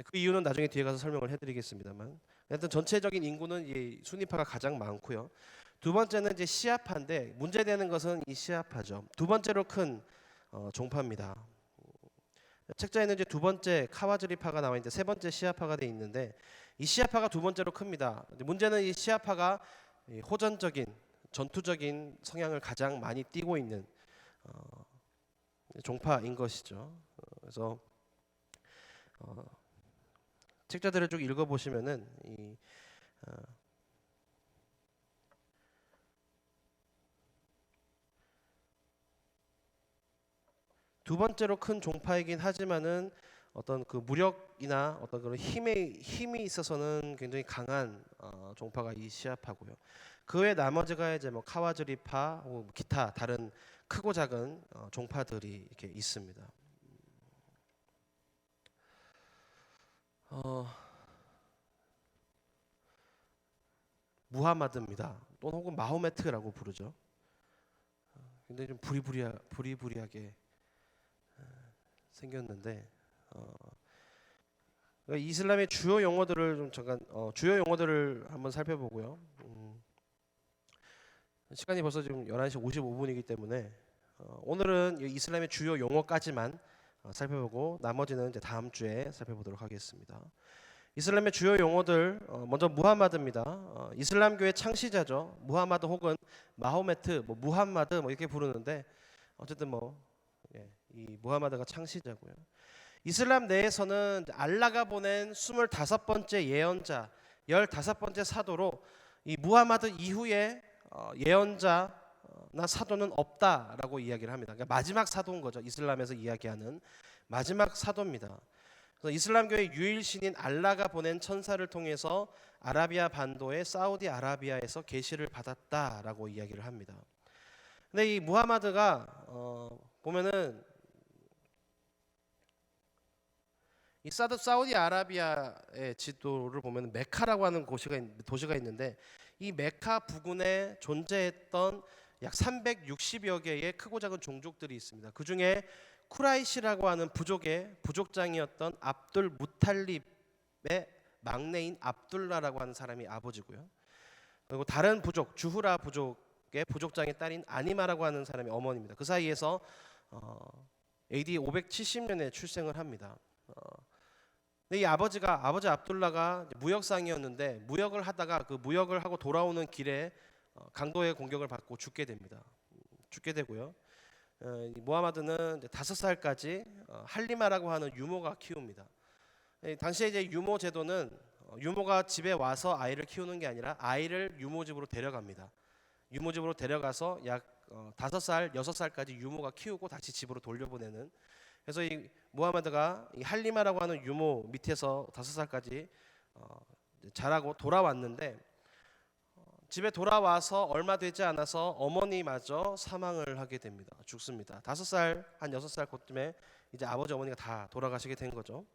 그 이유는 나중에 뒤에 가서 설명을 해드리겠습니다만, 하여튼 전체적인 인구는 이 수니파가 가장 많고요. 두 번째는 이제 시아파인데 문제되는 것은 이 시아파죠. 두 번째로 큰 종파입니다. 책자에는 이제 두 번째 카와즈리파가 나와 있는데 세 번째 시아파가 돼 있는데 이 시아파가 두 번째로 큽니다. 문제는 이 시아파가 호전적인 전투적인 성향을 가장 많이 띠고 있는 종파인 것이죠. 그래서 책자들을 쭉 읽어보시면은 두 번째로 큰 종파이긴 하지만은 어떤 그 무력이나 어떤 그런 힘이 있어서는 굉장히 강한 종파가 이 시아파고요. 그 외 나머지가 이제 뭐 카와즈리파, 기타 다른 크고 작은 종파들이 이렇게 있습니다. 무하마드입니다. 또는 혹은 마호메트라고 부르죠. 굉장히 좀 부리부리하게 생겼는데 이슬람의 주요 용어들을 좀 잠깐 주요 용어들을 한번 살펴보고요. 시간이 벌써 지금 11시 55분이기 때문에 오늘은 이슬람의 주요 용어까지만 살펴보고 나머지는 이제 다음 주에 살펴보도록 하겠습니다. 이슬람의 주요 용어들 먼저 무함마드입니다. 이슬람교의 창시자죠. 무함마드 혹은 마호메트, 무함마드 이렇게 부르는데 어쨌든 이 무하마드가 창시자고요. 이슬람 내에서는 알라가 보낸 25번째 예언자, 15번째 사도로 이 무하마드 이후에 예언자나 사도는 없다라고 이야기를 합니다. 그러니까 마지막 사도인 거죠. 이슬람에서 이야기하는 마지막 사도입니다. 그래서 이슬람교의 유일 신인 알라가 보낸 천사를 통해서 아라비아 반도의 사우디아라비아에서 계시를 받았다라고 이야기를 합니다. 근데 이 무하마드가 보면은 이 사우디아라비아의 지도를 보면 메카라고 하는 도시가 있는데 이 메카 부근에 존재했던 약 360여 개의 크고 작은 종족들이 있습니다. 그 중에 쿠라이시라고 하는 부족장이었던 압둘 무탈립의 막내인 압둘라라고 하는 사람이 아버지고요. 그리고 다른 부족 주후라 부족의 부족장의 딸인 아니마라고 하는 사람이 어머니입니다. 그 사이에서 AD 570년에 출생을 합니다. 근데 이 아버지 압둘라가 무역상이었는데 무역을 하다가 그 무역을 하고 돌아오는 길에 강도의 공격을 받고 죽게 됩니다. 죽게 되고요. 무하마드는 5살까지 할리마라고 하는 유모가 키웁니다. 당시에 이제 유모 제도는 유모가 집에 와서 아이를 키우는 게 아니라 아이를 유모집으로 데려갑니다. 유모집으로 데려가서 약 5살, 6살까지 유모가 키우고 다시 집으로 돌려보내는. 그래서 이 무하마드가 이 할리마라고 하는 유모 밑에서 5살까지 자라고 돌아왔는데 집에 돌아와서 얼마 되지 않아서 어머니마저 사망을 하게 됩니다. 죽습니다. 5살, 한 6살 그쯤에 이제 아버지 어머니가 다 돌아가시게 된 거죠.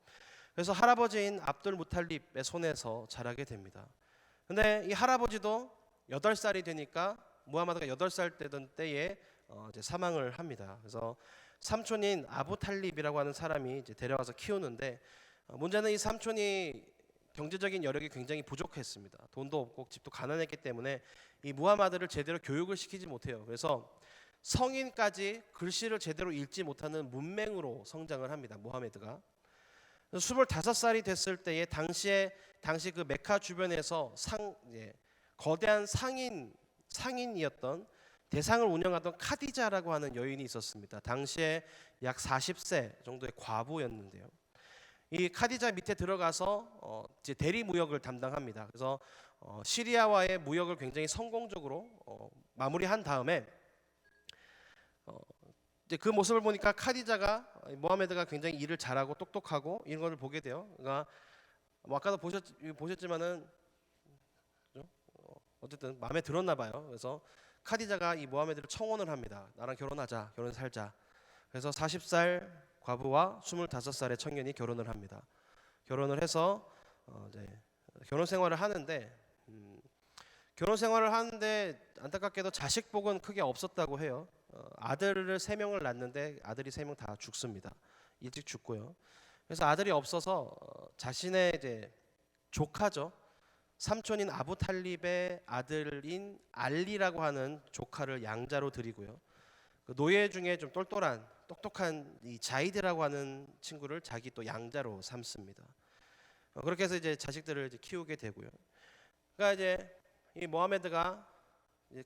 그래서 할아버지인 압둘 무탈립의 손에서 자라게 됩니다. 근데 이 할아버지도 8살이 되니까 무하마드가 8살 되던 때에 이제 사망을 합니다. 그래서 삼촌인 아부 탈립이라고 하는 사람이 이제 데려와서 키우는데 문제는 이 삼촌이 경제적인 여력이 굉장히 부족했습니다. 돈도 없고 집도 가난했기 때문에 이 무하마드를 제대로 교육을 시키지 못해요. 그래서 성인까지 글씨를 제대로 읽지 못하는 문맹으로 성장을 합니다. 무하마드가 25살이 됐을 때에 당시 그 메카 주변에서 거대한 상인이었던 대상을 운영하던 카디자라고 하는 여인이 있었습니다. 당시에 약 40세 정도의 과부였는데요. 이 카디자 밑에 들어가서 이제 대리 무역을 담당합니다. 그래서 시리아와의 무역을 굉장히 성공적으로 마무리한 다음에 이제 그 모습을 보니까 카디자가 무하마드가 굉장히 일을 잘하고 똑똑하고 이런 걸 보게 돼요. 그러니까 아까도 보셨지만은 어쨌든 마음에 들었나 봐요. 그래서 카디자가 이 무하마드를 청혼을 합니다. 나랑 결혼하자, 결혼 살자. 그래서 40살 과부와 25살의 청년이 결혼을 합니다. 결혼을 해서 이제 결혼 생활을 하는데 안타깝게도 자식 복은 크게 없었다고 해요. 아들을 3명을 낳는데 아들이 3명 다 죽습니다. 일찍 죽고요. 그래서 아들이 없어서 자신의 이제 조카죠. 삼촌인 아부 탈립의 아들인 알리라고 하는 조카를 양자로 드리고요. 그 노예 중에 좀 똑똑한 이 자이드라고 하는 친구를 자기 또 양자로 삼습니다. 그렇게 해서 이제 자식들을 이제 키우게 되고요. 그러니까 이제 이 무하마드가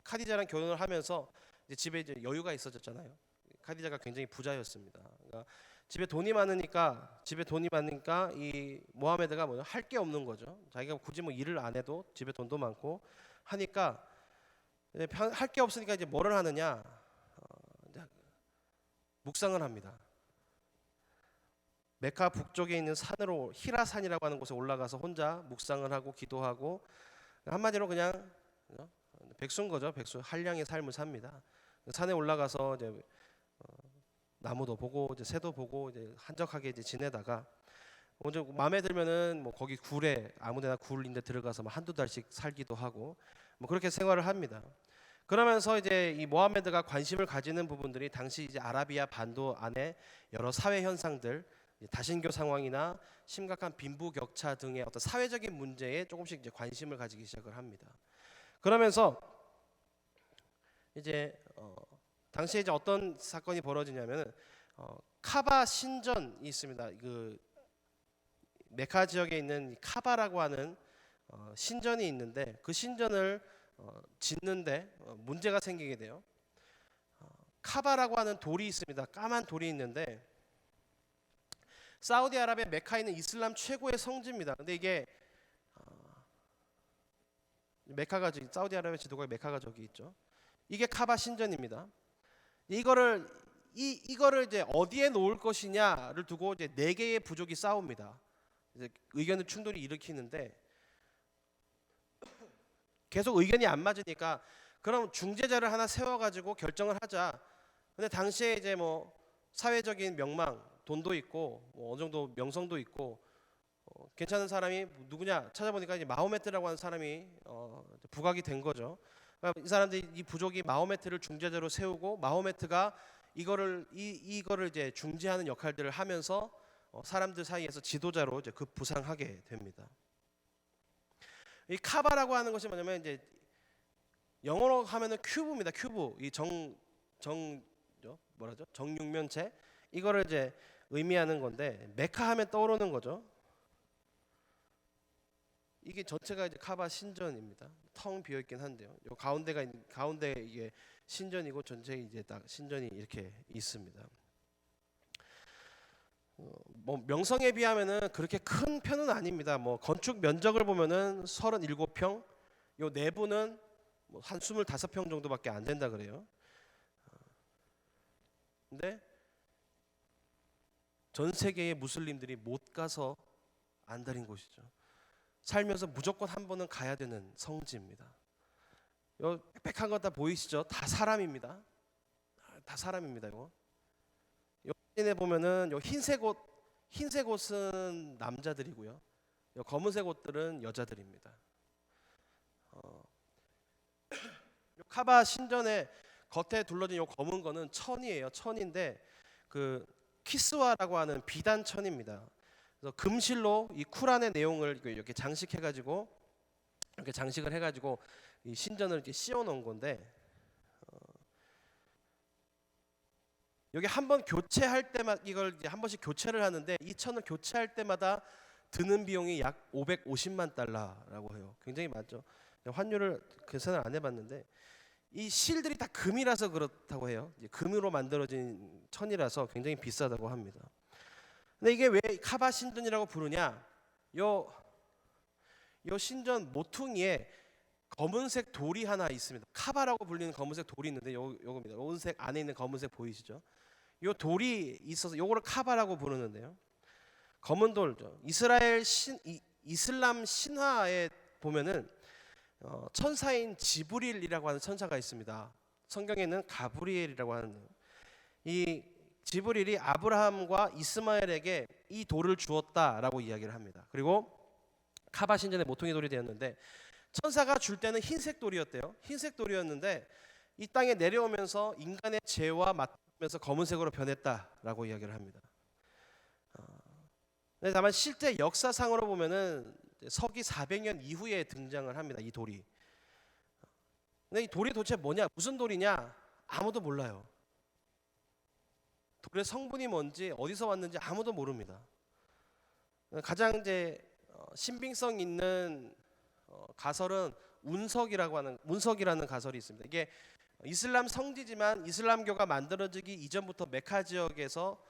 카디자랑 결혼을 하면서 이제 집에 이제 여유가 있어졌잖아요. 카디자가 굉장히 부자였습니다. 그러니까 집에 돈이 많으니까 이 무하마드가 할 게 없는 거죠. 자기가 굳이 일을 안 해도 집에 돈도 많고 하니까 할 게 없으니까 이제 뭐를 하느냐? 묵상을 합니다. 메카 북쪽에 있는 산으로 히라산이라고 하는 곳에 올라가서 혼자 묵상을 하고 기도하고 한마디로 그냥 백수인 거죠. 백수 한량의 삶을 삽니다. 산에 올라가서 이제 나무도 보고 이제 새도 보고 이제 한적하게 이제 지내다가 먼저 마음에 들면은 거기 굴에 아무데나 굴인데 들어가서 한두 달씩 살기도 하고 그렇게 생활을 합니다. 그러면서 이제 이 무하마드가 관심을 가지는 부분들이 당시 이제 아라비아 반도 안에 여러 사회 현상들, 다신교 상황이나 심각한 빈부격차 등의 어떤 사회적인 문제에 조금씩 이제 관심을 가지기 시작을 합니다. 그러면서 이제 당시에 이제 어떤 사건이 벌어지냐면은 카바 신전이 있습니다. 그 메카 지역에 있는 카바라고 하는 신전이 있는데 그 신전을 짓는데 문제가 생기게 돼요. 카바라고 하는 돌이 있습니다. 까만 돌이 있는데 사우디아라비아 메카에 있는 이슬람 최고의 성지입니다. 근데 이게 메카가 사우디아라비아 지도가 메카가 저기 있죠. 이게 카바 신전입니다. 이거를 이제 어디에 놓을 것이냐를 두고 이제 네 개의 부족이 싸웁니다. 이제 의견의 충돌이 일으키는데 계속 의견이 안 맞으니까 그럼 중재자를 하나 세워가지고 결정을 하자. 근데 당시에 이제 뭐 사회적인 명망, 돈도 있고 뭐 어느 정도 명성도 있고 괜찮은 사람이 누구냐 찾아보니까 이제 마호메트라고 하는 사람이 부각이 된 거죠. 그러니까 이 사람들이 이 부족이 마호메트를 중재자로 세우고 마호메트가 이거를 이제 중재하는 역할들을 하면서 사람들 사이에서 지도자로 이제 급부상하게 됩니다. 이 카바라고 하는 것이 뭐냐면 이제 영어로 하면은 큐브입니다. 큐브. 이 정육면체 이거를 이제 의미하는 건데 메카 하면 떠오르는 거죠. 이게 전체가 이제 카바 신전입니다. 텅 비어 있긴 한데요. 요 가운데 이게 신전이고 전체 이제 딱 신전이 이렇게 있습니다. 뭐 명성에 비하면은 그렇게 큰 편은 아닙니다. 뭐 건축 면적을 보면은 37평, 요 내부는 뭐 한 25평 정도밖에 안 된다 그래요. 근데 전 세계의 무슬림들이 못 가서 안달인 곳이죠. 살면서 무조건 한 번은 가야 되는 성지입니다. 요 빽빽한 거 다 보이시죠? 다 사람입니다. 다 사람입니다. 이거. 요 사진에 보면은 요 흰색 옷은 남자들이고요. 요 검은색 옷들은 여자들입니다. 요 카바 신전의 겉에 둘러진 요 검은 거는 천이에요. 천인데 그 키스와라고 하는 비단 천입니다. 그래서 금실로 이 쿠란의 내용을 이렇게 장식해가지고 이렇게 장식을 해가지고 이 신전을 이렇게 씌워놓은 건데 여기 한번 교체할 때마다 이걸 이제 한 번씩 교체를 하는데 이 천을 교체할 때마다 드는 비용이 약 550만 달러라고 해요. 굉장히 많죠. 환율을 계산을 안 해봤는데 이 실들이 다 금이라서 그렇다고 해요. 이제 금으로 만들어진 천이라서 굉장히 비싸다고 합니다. 근데 이게 왜 카바 신전이라고 부르냐? 요 신전 모퉁이에 검은색 돌이 하나 있습니다. 카바라고 불리는 검은색 돌이 있는데 요겁니다. 검은색 안에 있는 검은색 보이시죠? 요 돌이 있어서 요거를 카바라고 부르는데요. 검은 돌죠. 이슬람 신화에 보면은 천사인 지브릴이라고 하는 천사가 있습니다. 성경에는 가브리엘이라고 하는 이 지브릴이 아브라함과 이스마엘에게 이 돌을 주었다라고 이야기를 합니다. 그리고 카바 신전의 모퉁이 돌이 되었는데 천사가 줄 때는 흰색 돌이었대요. 흰색 돌이었는데 이 땅에 내려오면서 인간의 죄와 맞면서 검은색으로 변했다라고 이야기를 합니다. 근데 다만 실제 역사상으로 보면은 서기 400년 이후에 등장을 합니다. 이 돌이. 근데 이 돌이 도대체 뭐냐? 무슨 돌이냐? 아무도 몰라요. 돌의 성분이 뭔지 어디서 왔는지 아무도 모릅니다. 가장 이제 신빙성 있는 가설은 운석이라는 가설이 있습니다. 이게 이슬람 성지지만 이슬람교가 만들어지기 이전부터 메카 지역에서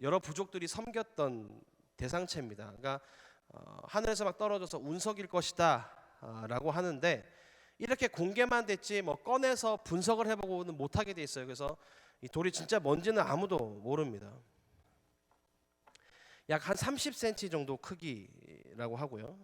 여러 부족들이 섬겼던 대상체입니다. 그러니까 하늘에서 막 떨어져서 운석일 것이다라고 하는데 이렇게 공개만 됐지 뭐 꺼내서 분석을 해보고는 못하게 돼 있어요. 그래서 이 돌이 진짜 뭔지는 아무도 모릅니다. 약 한 30cm 정도 크기라고 하고요.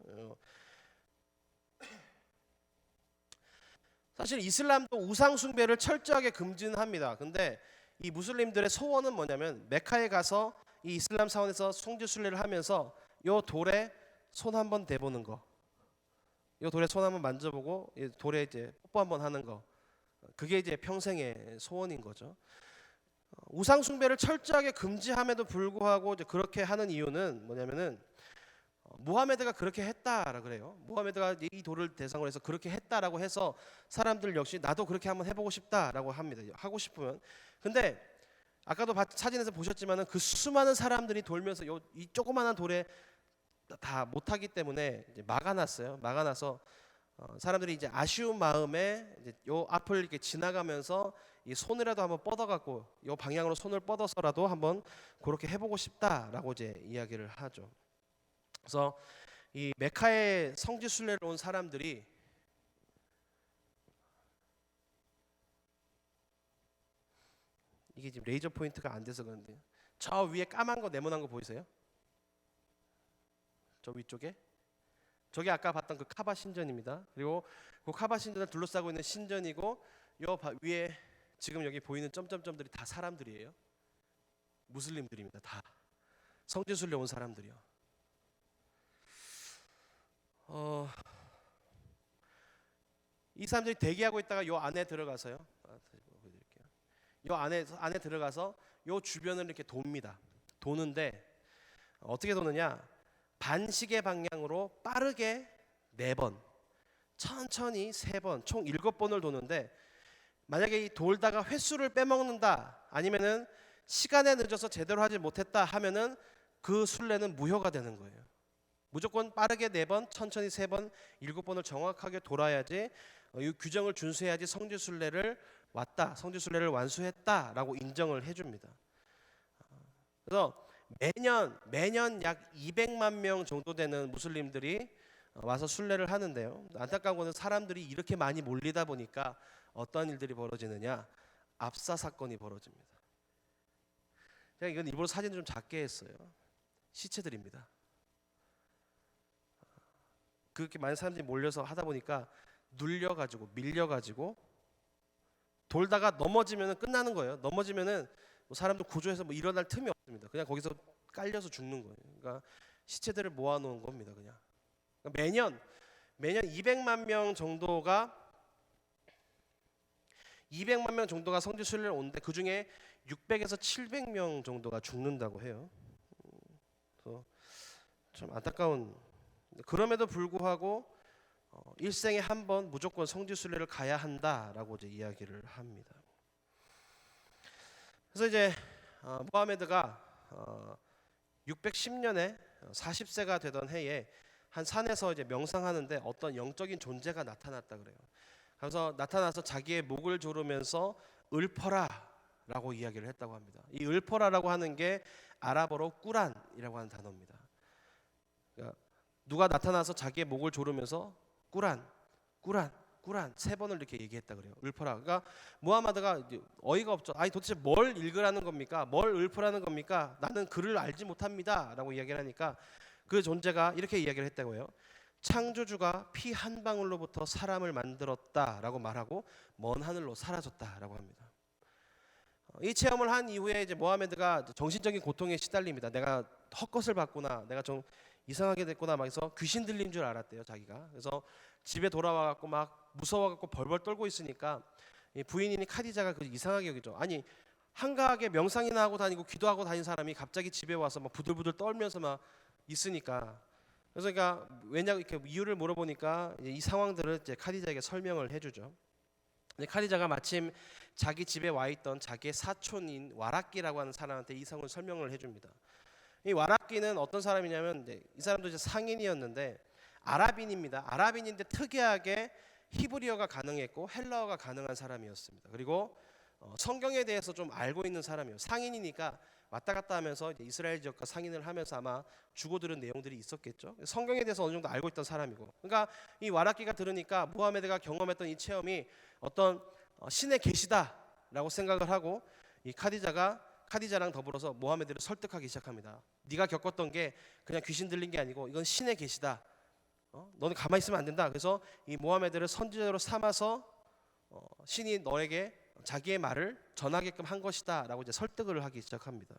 사실 이슬람도 우상 숭배를 철저하게 금지는 합니다. 근데 이 무슬림들의 소원은 뭐냐면 메카에 가서 이 이슬람 사원에서 성지 순례를 하면서 요 돌에 손 한번 대보는 거, 요 돌에 손 한번 만져보고 이 돌에 이제 뽀뽀 한번 하는 거, 그게 이제 평생의 소원인 거죠. 우상 숭배를 철저하게 금지함에도 불구하고 이제 그렇게 하는 이유는 뭐냐면은 무하메드가 그렇게 했다라 그래요. 무하메드가 이 돌을 대상으로 해서 그렇게 했다라고 해서 사람들 역시 나도 그렇게 한번 해보고 싶다라고 합니다. 하고 싶으면. 근데 아까도 사진에서 보셨지만은 그 수많은 사람들이 돌면서 이 조그마한 돌에 다 못하기 때문에 이제 막아놨어요. 막아놔서 사람들이 이제 아쉬운 마음에 이제 요 앞을 이렇게 지나가면서 이 손이라도 한번 뻗어갖고 요 방향으로 손을 뻗어서라도 한번 그렇게 해보고 싶다라고 이제 이야기를 하죠. 그래서 이 메카의 성지 순례를 온 사람들이 이게 지금 레이저 포인트가 안 돼서 그런데 저 위에 까만 거 네모난 거 보이세요? 저 위쪽에 저게 아까 봤던 그 카바 신전입니다. 그리고 그 카바 신전을 둘러싸고 있는 신전이고 요 위에 지금 여기 보이는 점점점들이 다 사람들이에요. 무슬림들입니다. 다 성지 순례 온 사람들이요. 이 사람들이 대기하고 있다가 요 안에 들어가서요. 다시 보여드릴게요. 요 안에 들어가서 요 주변을 이렇게 돕니다. 도는데 어떻게 도느냐? 반시계 방향으로 빠르게 4번, 천천히 3번, 총 7번을 도는데 만약에 이 돌다가 횟수를 빼먹는다 아니면은 시간에 늦어서 제대로 하지 못했다 하면은 그 순례는 무효가 되는 거예요. 무조건 빠르게 4번, 천천히 3번, 7번을 정확하게 돌아야지 이 규정을 준수해야지 성지순례를 왔다, 성지순례를 완수했다라고 인정을 해줍니다. 그래서 매년 약 200만 명 정도 되는 무슬림들이 와서 순례를 하는데요. 안타까운 것은 사람들이 이렇게 많이 몰리다 보니까 어떤 일들이 벌어지느냐? 압사 사건이 벌어집니다. 제가 이건 일부러 사진 좀 작게 했어요. 시체들입니다. 그렇게 많은 사람들이 몰려서 하다 보니까 눌려가지고 밀려가지고 돌다가 넘어지면 끝나는 거예요. 넘어지면은 뭐 사람도 구조해서 뭐 일어날 틈이 없습니다. 그냥 거기서 깔려서 죽는 거예요. 그러니까 시체들을 모아놓은 겁니다. 그냥 그러니까 매년 200만 명 정도가 성지 순례를 오는데 그 중에 600에서 700명 정도가 죽는다고 해요. 그래서 참 안타까운. 그럼에도 불구하고 일생에 한 번 무조건 성지 순례를 가야 한다라고 이제 이야기를 합니다. 그래서 이제 무하메드가 610년에 40세가 되던 해에 한 산에서 이제 명상하는데 어떤 영적인 존재가 나타났다 그래요. 그래서 나타나서 자기의 목을 조르면서 을퍼라라고 이야기를 했다고 합니다. 이 을퍼라라고 하는 게 아랍어로 꾸란이라고 하는 단어입니다. 그러니까 누가 나타나서 자기의 목을 조르면서 꾸란 3번을 이렇게 얘기했다 그래요. 을퍼라. 그러니까 무하마드가 어이가 없죠. 아니 도대체 뭘 읽으라는 겁니까? 뭘 읊으라는 겁니까? 나는 글을 알지 못합니다라고 이야기를 하니까 그 존재가 이렇게 이야기를 했다고 해요. 창조주가 피 한 방울로부터 사람을 만들었다라고 말하고 먼 하늘로 사라졌다라고 합니다. 이 체험을 한 이후에 이제 무하메드가 정신적인 고통에 시달립니다. 내가 헛것을 봤구나, 내가 좀 이상하게 됐구나 막 해서 귀신 들린 줄 알았대요 자기가. 그래서 집에 돌아와 갖고 막 무서워 갖고 벌벌 떨고 있으니까 이 부인인 카디자가 그 이상하게 여기죠. 아니 한가하게 명상이나 하고 다니고 기도하고 다닌 사람이 갑자기 집에 와서 막 부들부들 떨면서 막 있으니까. 그래서 그러니까 왜냐 이렇게 이유를 물어보니까 이제 이 상황들을 이제 카디자에게 설명을 해주죠. 카디자가 마침 자기 집에 와 있던 자기의 사촌인 와라끼라고 하는 사람한테 이 상황을 설명을 해줍니다. 이 와라끼는 어떤 사람이냐면 이 사람도 이제 상인이었는데 아랍인입니다. 아랍인인데 특이하게 히브리어가 가능했고 헬라어가 가능한 사람이었습니다. 그리고 성경에 대해서 좀 알고 있는 사람이에요. 상인이니까 왔다 갔다 하면서 이제 이스라엘 지역과 상인을 하면서 아마 주고 들은 내용들이 있었겠죠. 성경에 대해서 어느 정도 알고 있던 사람이고. 그러니까 이 와라끼가 들으니까 무하메드가 경험했던 이 체험이 어떤 신의 계시다라고 생각을 하고 이 카디자랑 더불어서 무하메드를 설득하기 시작합니다. 네가 겪었던 게 그냥 귀신 들린 게 아니고 이건 신의 계시다. 너는 가만히 있으면 안 된다. 그래서 이 무하메드를 선지자로 삼아서 신이 너에게 자기의 말을 전하게끔 한 것이다라고 이제 설득을 하기 시작합니다.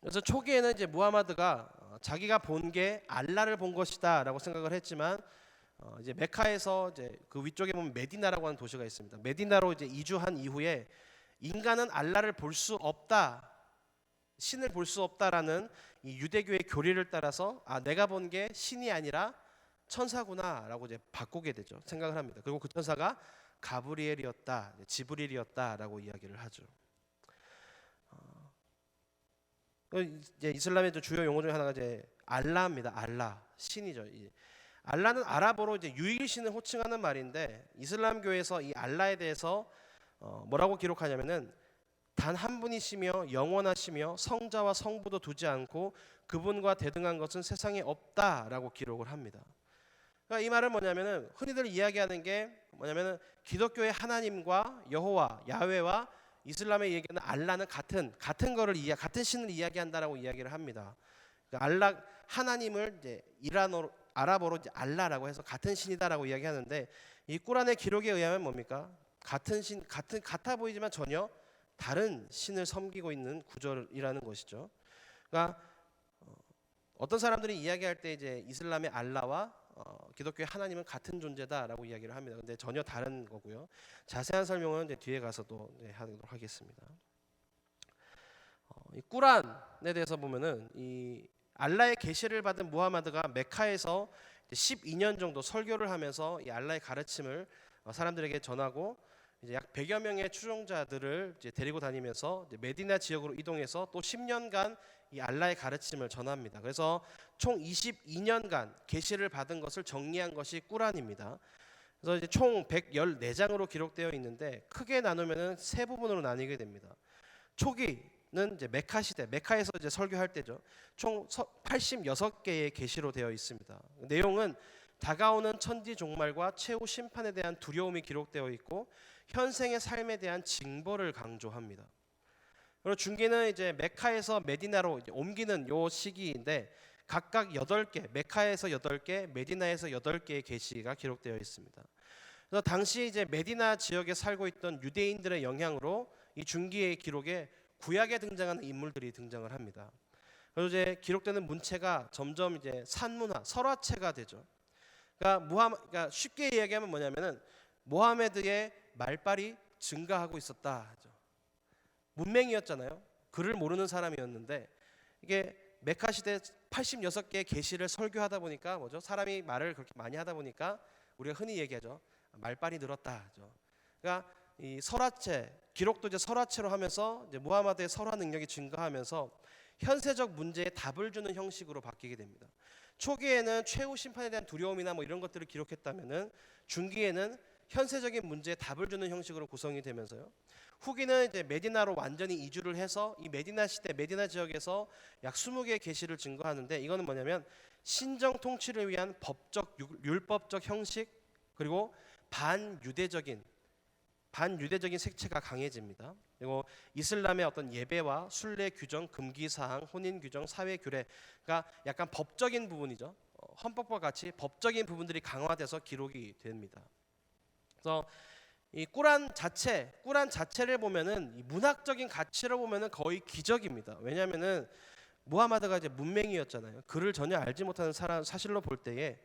그래서 초기에는 이제 무하마드가 자기가 본 게 알라를 본 것이다라고 생각을 했지만 이제 메카에서 이제 그 위쪽에 보면 메디나라고 하는 도시가 있습니다. 메디나로 이제 이주한 이후에 인간은 알라를 볼 수 없다, 신을 볼 수 없다라는 이 유대교의 교리를 따라서 내가 본 게 신이 아니라 천사구나라고 이제 바꾸게 되죠. 생각을 합니다. 그리고 그 천사가 가브리엘이었다, 지브릴이었다라고 이야기를 하죠. 이제 이슬람의 주요 용어 중에 하나가 이제 알라입니다. 알라 신이죠. 알라는 아랍어로 이제 유일신을 호칭하는 말인데 이슬람교에서 이 알라에 대해서 뭐라고 기록하냐면은 단 한 분이시며 영원하시며 성자와 성부도 두지 않고 그분과 대등한 것은 세상에 없다라고 기록을 합니다. 그러니까 이 말은 뭐냐면은 흔히들 이야기하는 게 뭐냐면은 기독교의 하나님과 여호와 야훼와 이슬람의 얘기는 알라는 같은 거를 같은 신을 이야기한다라고 이야기를 합니다. 그러니까 알라 하나님을 이제 아랍어로 이제 알라라고 해서 같은 신이다라고 이야기하는데 이 꾸란의 기록에 의하면 뭡니까? 같은 신 같아 보이지만 전혀 다른 신을 섬기고 있는 구절이라는 것이죠. 그러니까 어떤 사람들이 이야기할 때 이제 이슬람의 알라와 기독교의 하나님은 같은 존재다라고 이야기를 합니다. 근데 전혀 다른 거고요. 자세한 설명은 이제 뒤에 가서도 하도록 하겠습니다. 이 꾸란에 대해서 보면은 이 알라의 계시를 받은 무하마드가 메카에서 12년 정도 설교를 하면서 이 알라의 가르침을 사람들에게 전하고 이제 약 100여 명의 추종자들을 이제 데리고 다니면서 이제 메디나 지역으로 이동해서 또 10년간 이 알라의 가르침을 전합니다. 그래서 총 22년간 계시를 받은 것을 정리한 것이 꾸란입니다. 그래서 이제 총 114장으로 기록되어 있는데 크게 나누면은 세 부분으로 나뉘게 됩니다. 초기는 이제 메카 시대, 메카에서 이제 설교할 때죠. 총 86개의 계시로 되어 있습니다. 내용은 다가오는 천지 종말과 최후 심판에 대한 두려움이 기록되어 있고 현생의 삶에 대한 징벌을 강조합니다. 그리고 중기는 이제 메카에서 메디나로 이제 옮기는 요 시기인데 각각 8개, 메카에서 8개, 메디나에서 8개의 계시가 기록되어 있습니다. 그래서 당시 이제 메디나 지역에 살고 있던 유대인들의 영향으로 이 중기의 기록에 구약에 등장하는 인물들이 등장을 합니다. 그리고 이제 기록되는 문체가 점점 이제 산문화, 설화체가 되죠. 그러니까 쉽게 이야기하면 뭐냐면은 모하메드의 말빨이 증가하고 있었다 하죠. 문맹이었잖아요. 글을 모르는 사람이었는데 이게 메카 시대 86개의 계시를 설교하다 보니까 뭐죠? 사람이 말을 그렇게 많이 하다 보니까 우리가 흔히 얘기하죠. 말빨이 늘었다 하죠. 그러니까 이 설화체 기록도 이제 설화체로 하면서 이제 무하마드의 설화 능력이 증가하면서 현세적 문제에 답을 주는 형식으로 바뀌게 됩니다. 초기에는 최후 심판에 대한 두려움이나 뭐 이런 것들을 기록했다면은 중기에는 현세적인 문제에 답을 주는 형식으로 구성이 되면서요. 후기는 이제 메디나로 완전히 이주를 해서 이 메디나 시대 메디나 지역에서 약 20개의 계시를 증거하는데 이거는 뭐냐면 신정 통치를 위한 법적 율법적 형식 그리고 반유대적인 색채가 강해집니다. 그리고 이슬람의 어떤 예배와 순례 규정, 금기 사항, 혼인 규정, 사회 규례가 약간 법적인 부분이죠. 헌법과 같이 법적인 부분들이 강화돼서 기록이 됩니다. 그래서 이 꾸란 자체를 보면은 이 문학적인 가치로 보면은 거의 기적입니다. 왜냐하면은 무하마드가 이제 문맹이었잖아요. 글을 전혀 알지 못하는 사실로 볼 때에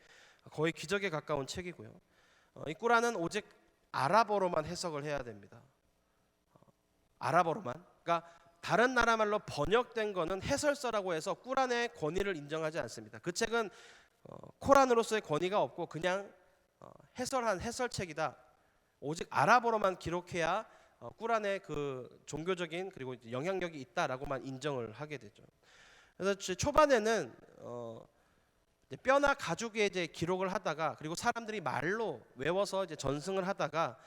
거의 기적에 가까운 책이고요. 이 꾸란은 오직 아랍어로만 해석을 해야 됩니다. 아랍어로만. 그러니까 다른 나라 말로 번역된 거는 해설서라고 해서 꾸란의 권위를 인정하지 않습니다. 그 책은 코란으로서의 권위가 없고 그냥 해설한 해설책이다. 오직 아랍어로만 기록해야 꾸란의 그 종교적인 그리고 영향력이 있다라고만 인정을 하게 되죠. 그래서 초반에는 뼈나 가죽에 이제 기록을 하다가 그리고 사람들이 말로 외워서 이제 전승을 하다가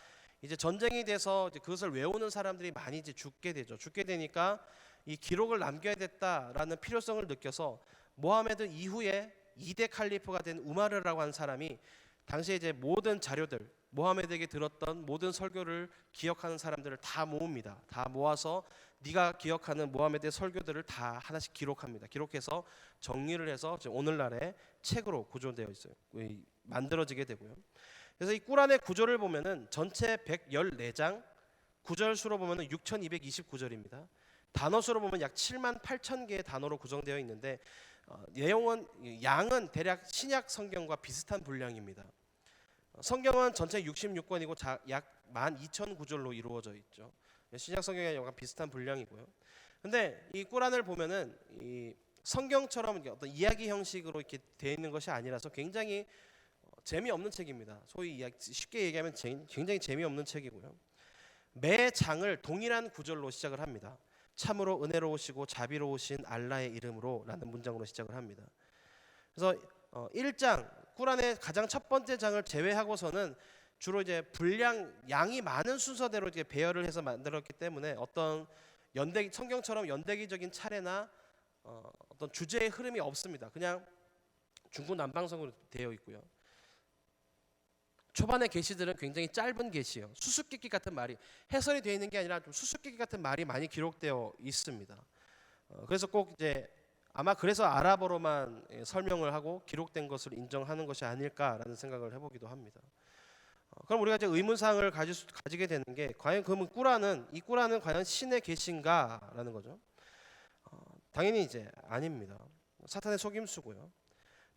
이제 전쟁이 돼서 이제 그것을 외우는 사람들이 많이 이제 죽게 되죠. 죽게 되니까 이 기록을 남겨야겠다라는 필요성을 느껴서 모하메드 이후에 2대 칼리프가 된 우마르라고 하는 사람이 당시에 이제 모든 자료들 모하메드에게 들었던 모든 설교를 기억하는 사람들을 다 모읍니다. 다 모아서 네가 기억하는 모하메드의 설교들을 다 하나씩 기록합니다. 기록해서 정리를 해서 오늘날의 책으로 구조되어 있어요. 만들어지게 되고요. 그래서 이 꾸란의 구조를 보면은 전체 114장 구절 수로 보면은 6,229절입니다. 단어 수로 보면 약 78,000개의 단어로 구성되어 있는데 내용은 양은 대략 신약 성경과 비슷한 분량입니다. 성경은 전체 66권이고 약 12,000구절로 이루어져 있죠. 신약 성경과 약간 비슷한 분량이고요. 근데 이 꾸란을 보면은 이 성경처럼 어떤 이야기 형식으로 이렇게 되어 있는 것이 아니라서 굉장히 재미없는 책입니다. 소위 쉽게 얘기하면 굉장히 재미없는 책이고요. 매 장을 동일한 구절로 시작을 합니다. 참으로 은혜로우시고 자비로우신 알라의 이름으로라는 문장으로 시작을 합니다. 그래서 1장 꾸란의 가장 첫 번째 장을 제외하고서는 주로 이제 양이 많은 순서대로 이제 배열을 해서 만들었기 때문에 어떤 성경처럼 연대기적인 차례나 어떤 주제의 흐름이 없습니다. 그냥 중구난방성으로 되어 있고요. 초반의 계시들은 굉장히 짧은 계시예요. 수수께끼 같은 말이 해설이 되어 있는 게 아니라 좀 수수께끼 같은 말이 많이 기록되어 있습니다. 그래서 꼭 이제 아마 그래서 아랍어로만 설명을 하고 기록된 것을 인정하는 것이 아닐까라는 생각을 해보기도 합니다. 그럼 우리가 이제 의문사항을 가지게 되는 게 과연 그러면 이 꾸란은 과연 신의 계시인가라는 거죠. 당연히 이제 아닙니다. 사탄의 속임수고요.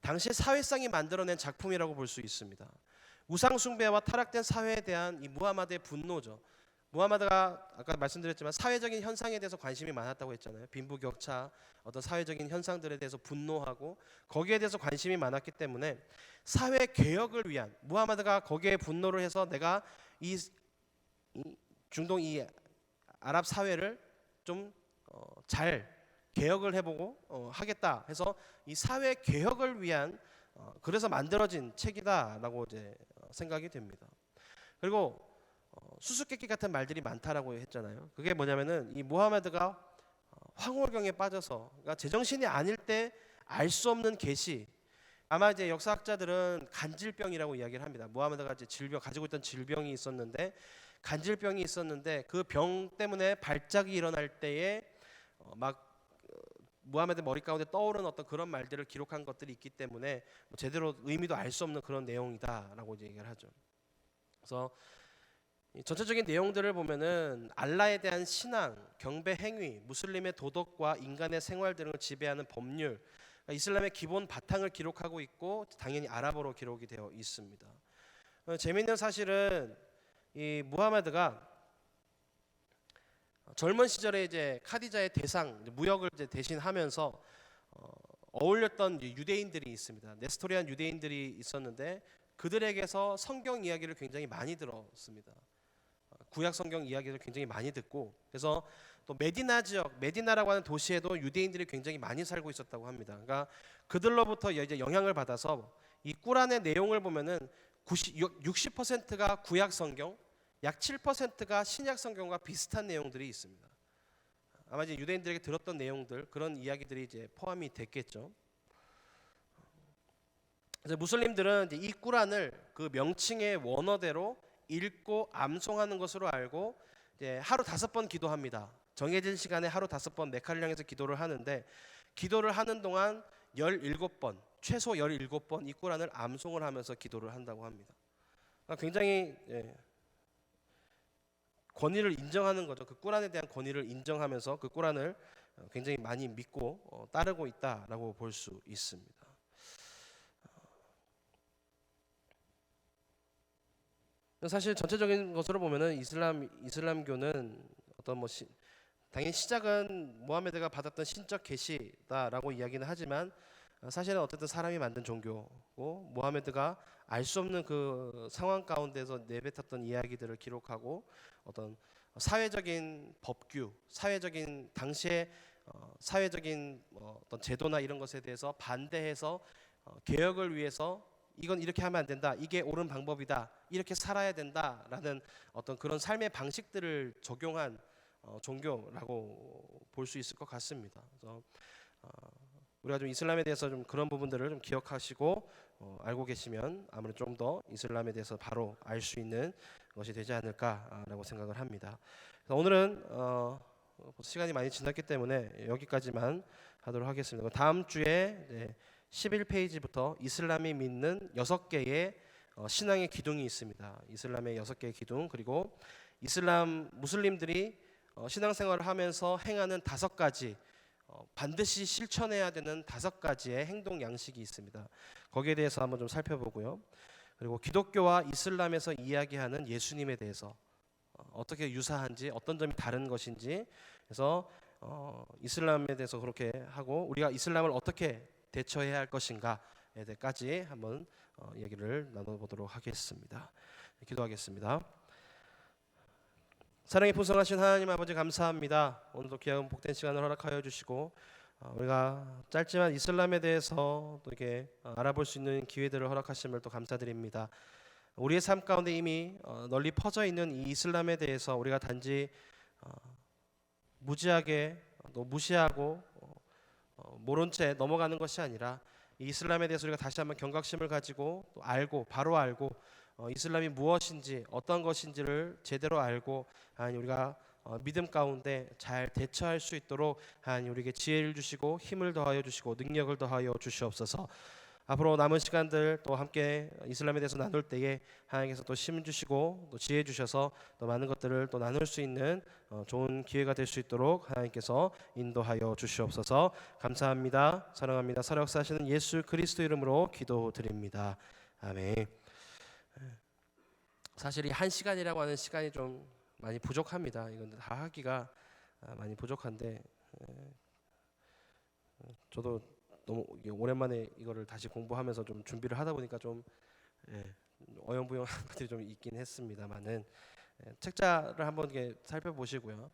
당시 사회상이 만들어낸 작품이라고 볼 수 있습니다. 우상 숭배와 타락된 사회에 대한 이 무하마드의 분노죠. 무하마드가 아까 말씀드렸지만 사회적인 현상에 대해서 관심이 많았다고 했잖아요. 빈부격차, 어떤 사회적인 현상들에 대해서 분노하고 거기에 대해서 관심이 많았기 때문에 사회 개혁을 위한 무하마드가 거기에 분노를 해서 내가 이 중동 이 아랍 사회를 좀 잘 개혁을 해보고 하겠다 해서 이 사회 개혁을 위한 그래서 만들어진 책이다라고 이제 생각이 됩니다. 그리고 수수께끼 같은 말들이 많다라고 했잖아요. 그게 뭐냐면은 이 무하마드가 황홀경에 빠져서 그러니까 제정신이 아닐 때 알 수 없는 계시. 아마 이제 역사학자들은 간질병이라고 이야기를 합니다. 무하마드가 이제 가지고 있던 질병이 있었는데 간질병이 있었는데 그 병 때문에 발작이 일어날 때에 무하마드 머리 가운데 떠오르는 어떤 그런 말들을 기록한 것들이 있기 때문에 제대로 의미도 알 수 없는 그런 내용이다라고 이제 얘기를 하죠. 그래서 전체적인 내용들을 보면은 알라에 대한 신앙, 경배 행위, 무슬림의 도덕과 인간의 생활 등을 지배하는 법률, 그러니까 이슬람의 기본 바탕을 기록하고 있고 당연히 아랍어로 기록이 되어 있습니다. 재미있는 사실은 이 무하마드가 젊은 시절에 이제 카디자의 무역을 이제 대신하면서 어울렸던 유대인들이 있습니다. 네스토리안 유대인들이 있었는데 그들에게서 성경 이야기를 굉장히 많이 들었습니다. 구약 성경 이야기를 굉장히 많이 듣고 그래서 또 메디나 지역, 메디나라고 하는 도시에도 유대인들이 굉장히 많이 살고 있었다고 합니다. 그러니까 그들로부터 이제 영향을 받아서 이 꾸란의 내용을 보면은 60%가 구약 성경, 약 7%가 신약 성경과 비슷한 내용들이 있습니다. 아마 이제 유대인들에게 들었던 내용들 그런 이야기들이 이제 포함이 됐겠죠. 그래서 무슬림들은 이제 이 꾸란을 그 명칭의 원어대로 읽고 암송하는 것으로 알고 이제 하루 5번 기도합니다. 정해진 시간에 하루 5번 메카를 향해서 기도를 하는데 기도를 하는 동안 17번, 최소 17번 이 꾸란을 암송을 하면서 기도를 한다고 합니다. 그러니까 굉장히 권위를 인정하는 거죠. 그 꾸란에 대한 권위를 인정하면서 그 꾸란을 굉장히 많이 믿고 따르고 있다라고 볼 수 있습니다. 사실 전체적인 것으로 보면은 이슬람교는 어떤 당연히 시작은 무하메드가 받았던 신적 계시다라고 이야기는 하지만 사실은 어쨌든 사람이 만든 종교고 무하메드가 알 수 없는 그 상황 가운데서 내뱉었던 이야기들을 기록하고 어떤 사회적인 법규, 사회적인 당시의 사회적인 어떤 제도나 이런 것에 대해서 반대해서 개혁을 위해서 이건 이렇게 하면 안 된다. 이게 옳은 방법이다. 이렇게 살아야 된다라는 어떤 그런 삶의 방식들을 적용한 종교라고 볼 수 있을 것 같습니다. 그래서 우리가 좀 이슬람에 대해서 좀 그런 부분들을 좀 기억하시고 알고 계시면 아무래도 좀 더 이슬람에 대해서 바로 알 수 있는 것이 되지 않을까라고 생각을 합니다. 그래서 오늘은 시간이 많이 지났기 때문에 여기까지만 하도록 하겠습니다. 다음 주에 11페이지부터 이슬람이 믿는 6개의 신앙의 기둥이 있습니다. 이슬람의 6개의 기둥 그리고 무슬림들이 신앙생활을 하면서 행하는 5가지 반드시 실천해야 되는 5가지의 행동 양식이 있습니다. 거기에 대해서 한번 좀 살펴보고요. 그리고 기독교와 이슬람에서 이야기하는 예수님에 대해서 어떻게 유사한지 어떤 점이 다른 것인지 그래서 이슬람에 대해서 그렇게 하고 우리가 이슬람을 어떻게 대처해야 할 것인가에 대해까지 한번 얘기를 나눠보도록 하겠습니다. 기도하겠습니다. 사랑이 풍성하신 하나님 아버지 감사합니다. 오늘도 귀한 복된 시간을 허락하여 주시고 우리가 짧지만 이슬람에 대해서 또 이렇게 알아볼 수 있는 기회들을 허락하심을 또 감사드립니다. 우리의 삶 가운데 이미 널리 퍼져 있는 이 이슬람에 대해서 우리가 단지 무지하게 또 무시하고 모른 채 넘어가는 것이 아니라 이 이슬람에 대해서 우리가 다시 한번 경각심을 가지고 또 알고 바로 알고 이슬람이 무엇인지 어떤 것인지를 제대로 알고 하나님 우리가 믿음 가운데 잘 대처할 수 있도록 하나님 우리에게 지혜를 주시고 힘을 더하여 주시고 능력을 더하여 주시옵소서. 앞으로 남은 시간들 또 함께 이슬람에 대해서 나눌 때에 하나님께서 또 힘 주시고 또 지혜 주셔서 또 많은 것들을 또 나눌 수 있는 좋은 기회가 될 수 있도록 하나님께서 인도하여 주시옵소서. 감사합니다. 사랑합니다. 살아역사하시는 예수 그리스도 이름으로 기도드립니다. 아멘. 사실 이 1시간이라고 하는 시간이 좀 많이 부족합니다. 이건 다 하기가 많이 부족한데 저도 너무 오랜만에 이거를 다시 공부하면서 좀 준비를 하다 보니까 좀 어영부영한 것들이 좀 있긴 했습니다만은 책자를 한번 이렇게 살펴보시고요.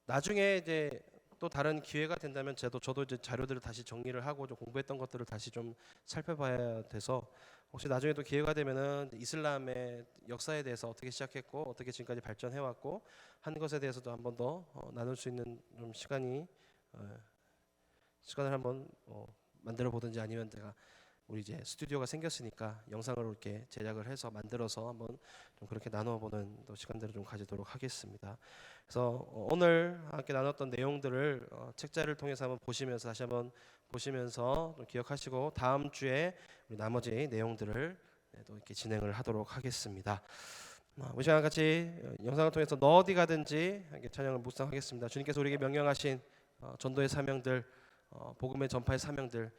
나중에 이제 또 다른 기회가 된다면 저도 이제 자료들을 다시 정리를 하고 좀 공부했던 것들을 다시 좀 살펴봐야 돼서 혹시 나중에 또 기회가 되면은 이슬람의 역사에 대해서 어떻게 시작했고 어떻게 지금까지 발전해 왔고 한 것에 대해서도 한 번 더 나눌 수 있는 좀 시간을 한번 만들어 보든지 아니면 제가 우리 이제 스튜디오가 생겼으니까 영상으로 이렇게 제작을 해서 만들어서 한번 좀 그렇게 나누어 보는 또 시간들을 좀 가지도록 하겠습니다. 그래서 오늘 함께 나눴던 내용들을 책자를 통해서 한번 보시면서 다시 한번 보시면서 좀 기억하시고 다음 주에 우리 나머지 내용들을 또 이렇게 진행을 하도록 하겠습니다. 우리 시간 같이 영상을 통해서 너 어디 가든지 함께 찬양을 묵상하겠습니다. 주님께서 우리에게 명령하신 전도의 사명들, 복음의 전파의 사명들,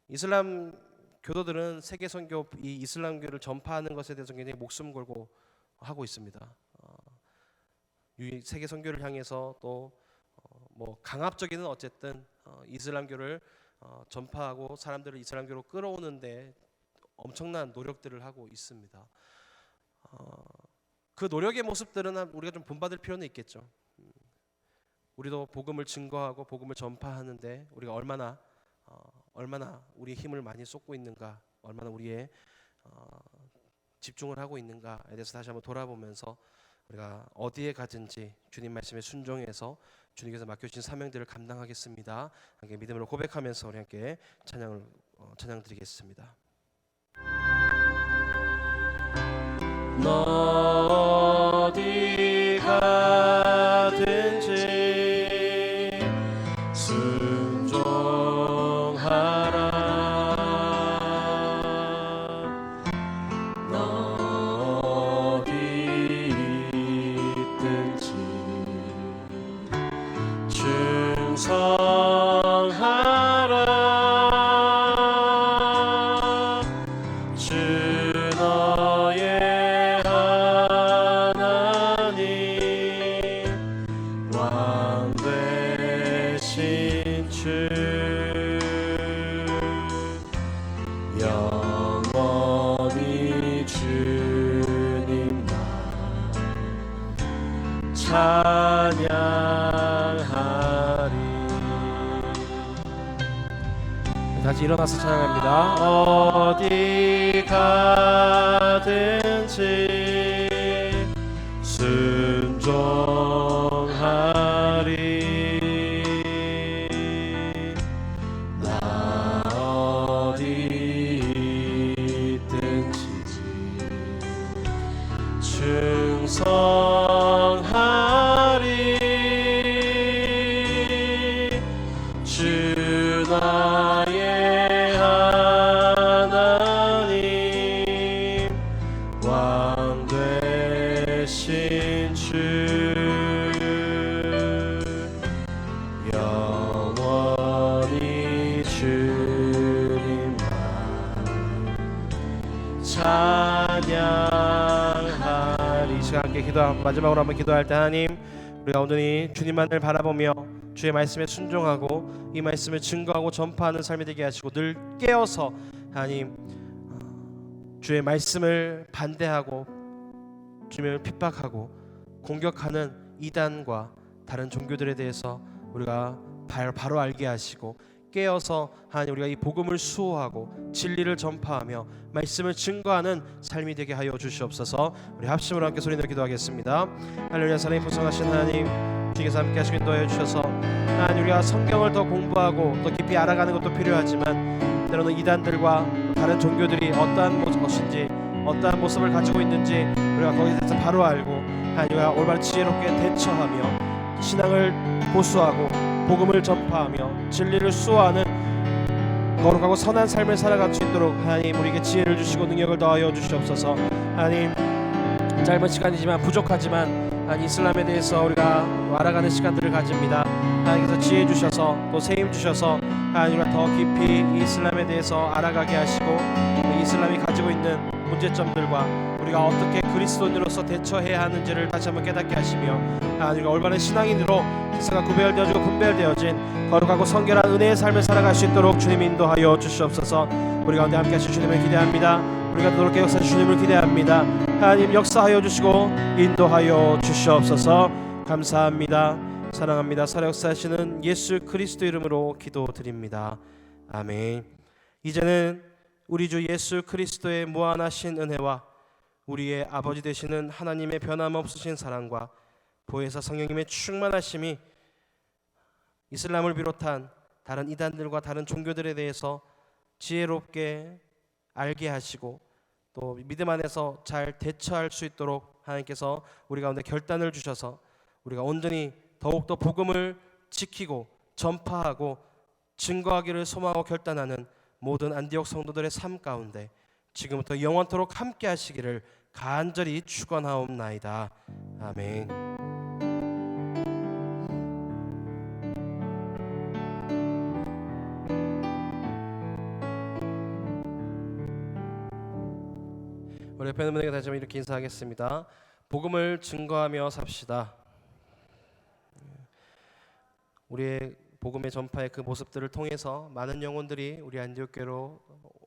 이슬람 교도들은 세계 선교 이 이슬람교를 전파하는 것에 대해서 굉장히 목숨 걸고 하고 있습니다. 세계 선교를 향해서 또 뭐 강압적이든 어쨌든 이슬람교를 전파하고 사람들을 이슬람교로 끌어오는데 엄청난 노력들을 하고 있습니다. 그 노력의 모습들은 우리가 좀 본받을 필요는 있겠죠. 우리도 복음을 증거하고 복음을 전파하는데 우리가 얼마나 우리의 힘을 많이 쏟고 있는가, 얼마나 우리의 집중을 하고 있는가에 대해서 다시 한번 돌아보면서 우리가 어디에 가든지 주님 말씀에 순종해서 주님께서 맡겨주신 사명들을 감당하겠습니다. 함께 믿음으로 고백하면서 우리 함께 찬양 드리겠습니다. 너 어디 가든지 순종하라. 너 어디 있든지 충성하라. 주 너의 하나님 왕 되신 주 영원히 주님만 찬양하리. 다시 일어나서 찬양합니다. 어디 가든지 순종하리. 나 어디 있든지 충성하리. 주 나의 하나님 왕 되신 주 영원히 주님만 찬양하리. 이 시간 함께 마지막으로 한번 기도할 때 하나님 우리가 온전히 주님만을 바라보며 주의 말씀에 순종하고 이 말씀을 증거하고 전파하는 삶이 되게 하시고 늘 깨어서 하나님 주의 말씀을 반대하고 주님을 핍박하고 공격하는 이단과 다른 종교들에 대해서 우리가 바로 알게 하시고 깨어서 하나님 우리가 이 복음을 수호하고 진리를 전파하며 말씀을 증거하는 삶이 되게 하여 주시옵소서. 우리 합심으로 함께 소리 내어 기도하겠습니다. 할렐루야. 사랑이 풍성하신 하나님, 주께서 함께 하시고 인도하여 주셔서 하나님 우리가 성경을 더 공부하고 더 깊이 알아가는 것도 필요하지만 때로는 이단들과 다른 종교들이 어떠한 것인지 어떠한 모습을 가지고 있는지 우리가 거기에 대해서 바로 알고 하나님 우리가 올바른 지혜롭게 대처하며 신앙을 고수하고 복음을 전파하며 진리를 수호하는 거룩하고 선한 삶을 살아갈 수 있도록 하나님 우리에게 지혜를 주시고 능력을 더하여 주시옵소서. 하나님 짧은 시간이지만 부족하지만 하나님 이슬람에 대해서 우리가 알아가는 시간들을 가집니다. 하나님께서 지혜 주셔서 또 세임 주셔서 하나님 우리가 더 깊이 이 이슬람에 대해서 알아가게 하시고 이 이슬람이 가지고 있는 문제점들과 우리가 어떻게 그리스도인으로서 대처해야 하는지를 다시 한번 깨닫게 하시며 우리가 올바른 신앙인으로 세상과 구별되어지고 분별되어진 거룩하고 성결한 은혜의 삶을 살아갈 수 있도록 주님 인도하여 주시옵소서. 우리 가운데 함께 하실 주님을 기대합니다. 우리가 노력해 역사하실 주님을 기대합니다. 하나님 역사하여 주시고 인도하여 주시옵소서. 감사합니다. 사랑합니다. 살아 역사하시는 예수 그리스도 이름으로 기도드립니다. 아멘. 이제는 우리 주 예수 그리스도의 무한하신 은혜와 우리의 아버지 되시는 하나님의 변함없으신 사랑과 보혜사 성령님의 충만하심이 이슬람을 비롯한 다른 이단들과 다른 종교들에 대해서 지혜롭게 알게 하시고 또 믿음 안에서 잘 대처할 수 있도록 하나님께서 우리 가운데 결단을 주셔서 우리가 온전히 더욱더 복음을 지키고 전파하고 증거하기를 소망하고 결단하는 모든 안디옥 성도들의 삶 가운데 지금부터 영원토록 함께 하시기를 간절히 축원하옵나이다. 아멘. 우리 옆에 있는 분에게 다시 한번 이렇게 인사하겠습니다. 복음을 증거하며 삽시다. 우리의 복음의 전파의 그 모습들을 통해서 많은 영혼들이 우리 안디옥 교회로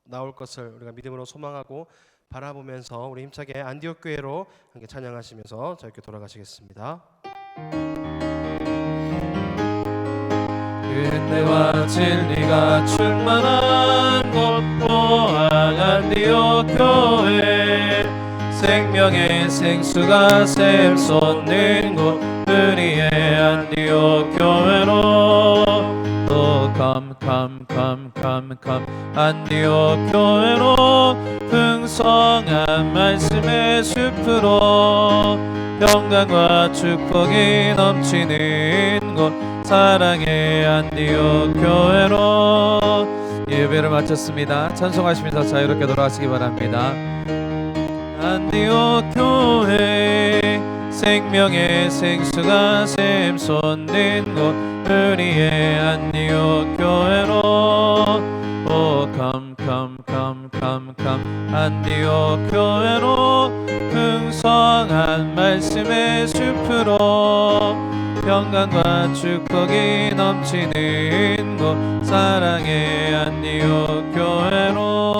나올 것을 우리가 믿음으로 소망하고 바라보면서 우리 힘차게 안디옥 교회로 함께 찬양하시면서 저희께 돌아가시겠습니다. 은혜와 진리가 충만한 곳 포항 안디옥 교회 생명의 생수가 샘솟는 곳 우리의 안디옥 교회로 또 come 안디옥 교회로 풍성한 말씀의 숲으로 평강과 축복이 넘치는 곳 사랑의 안디옥 교회로 예배를 마쳤습니다. 찬송하시면서 자유롭게 돌아가시기 바랍니다. 안디옥 교회 생명의 생수가 샘솟는 곳 우리의 안디옥 교회로 오 come 안디옥 교회로 풍성한 말씀의 숲으로 평강과 축복이 넘치는 곳 사랑의 안디옥 교회로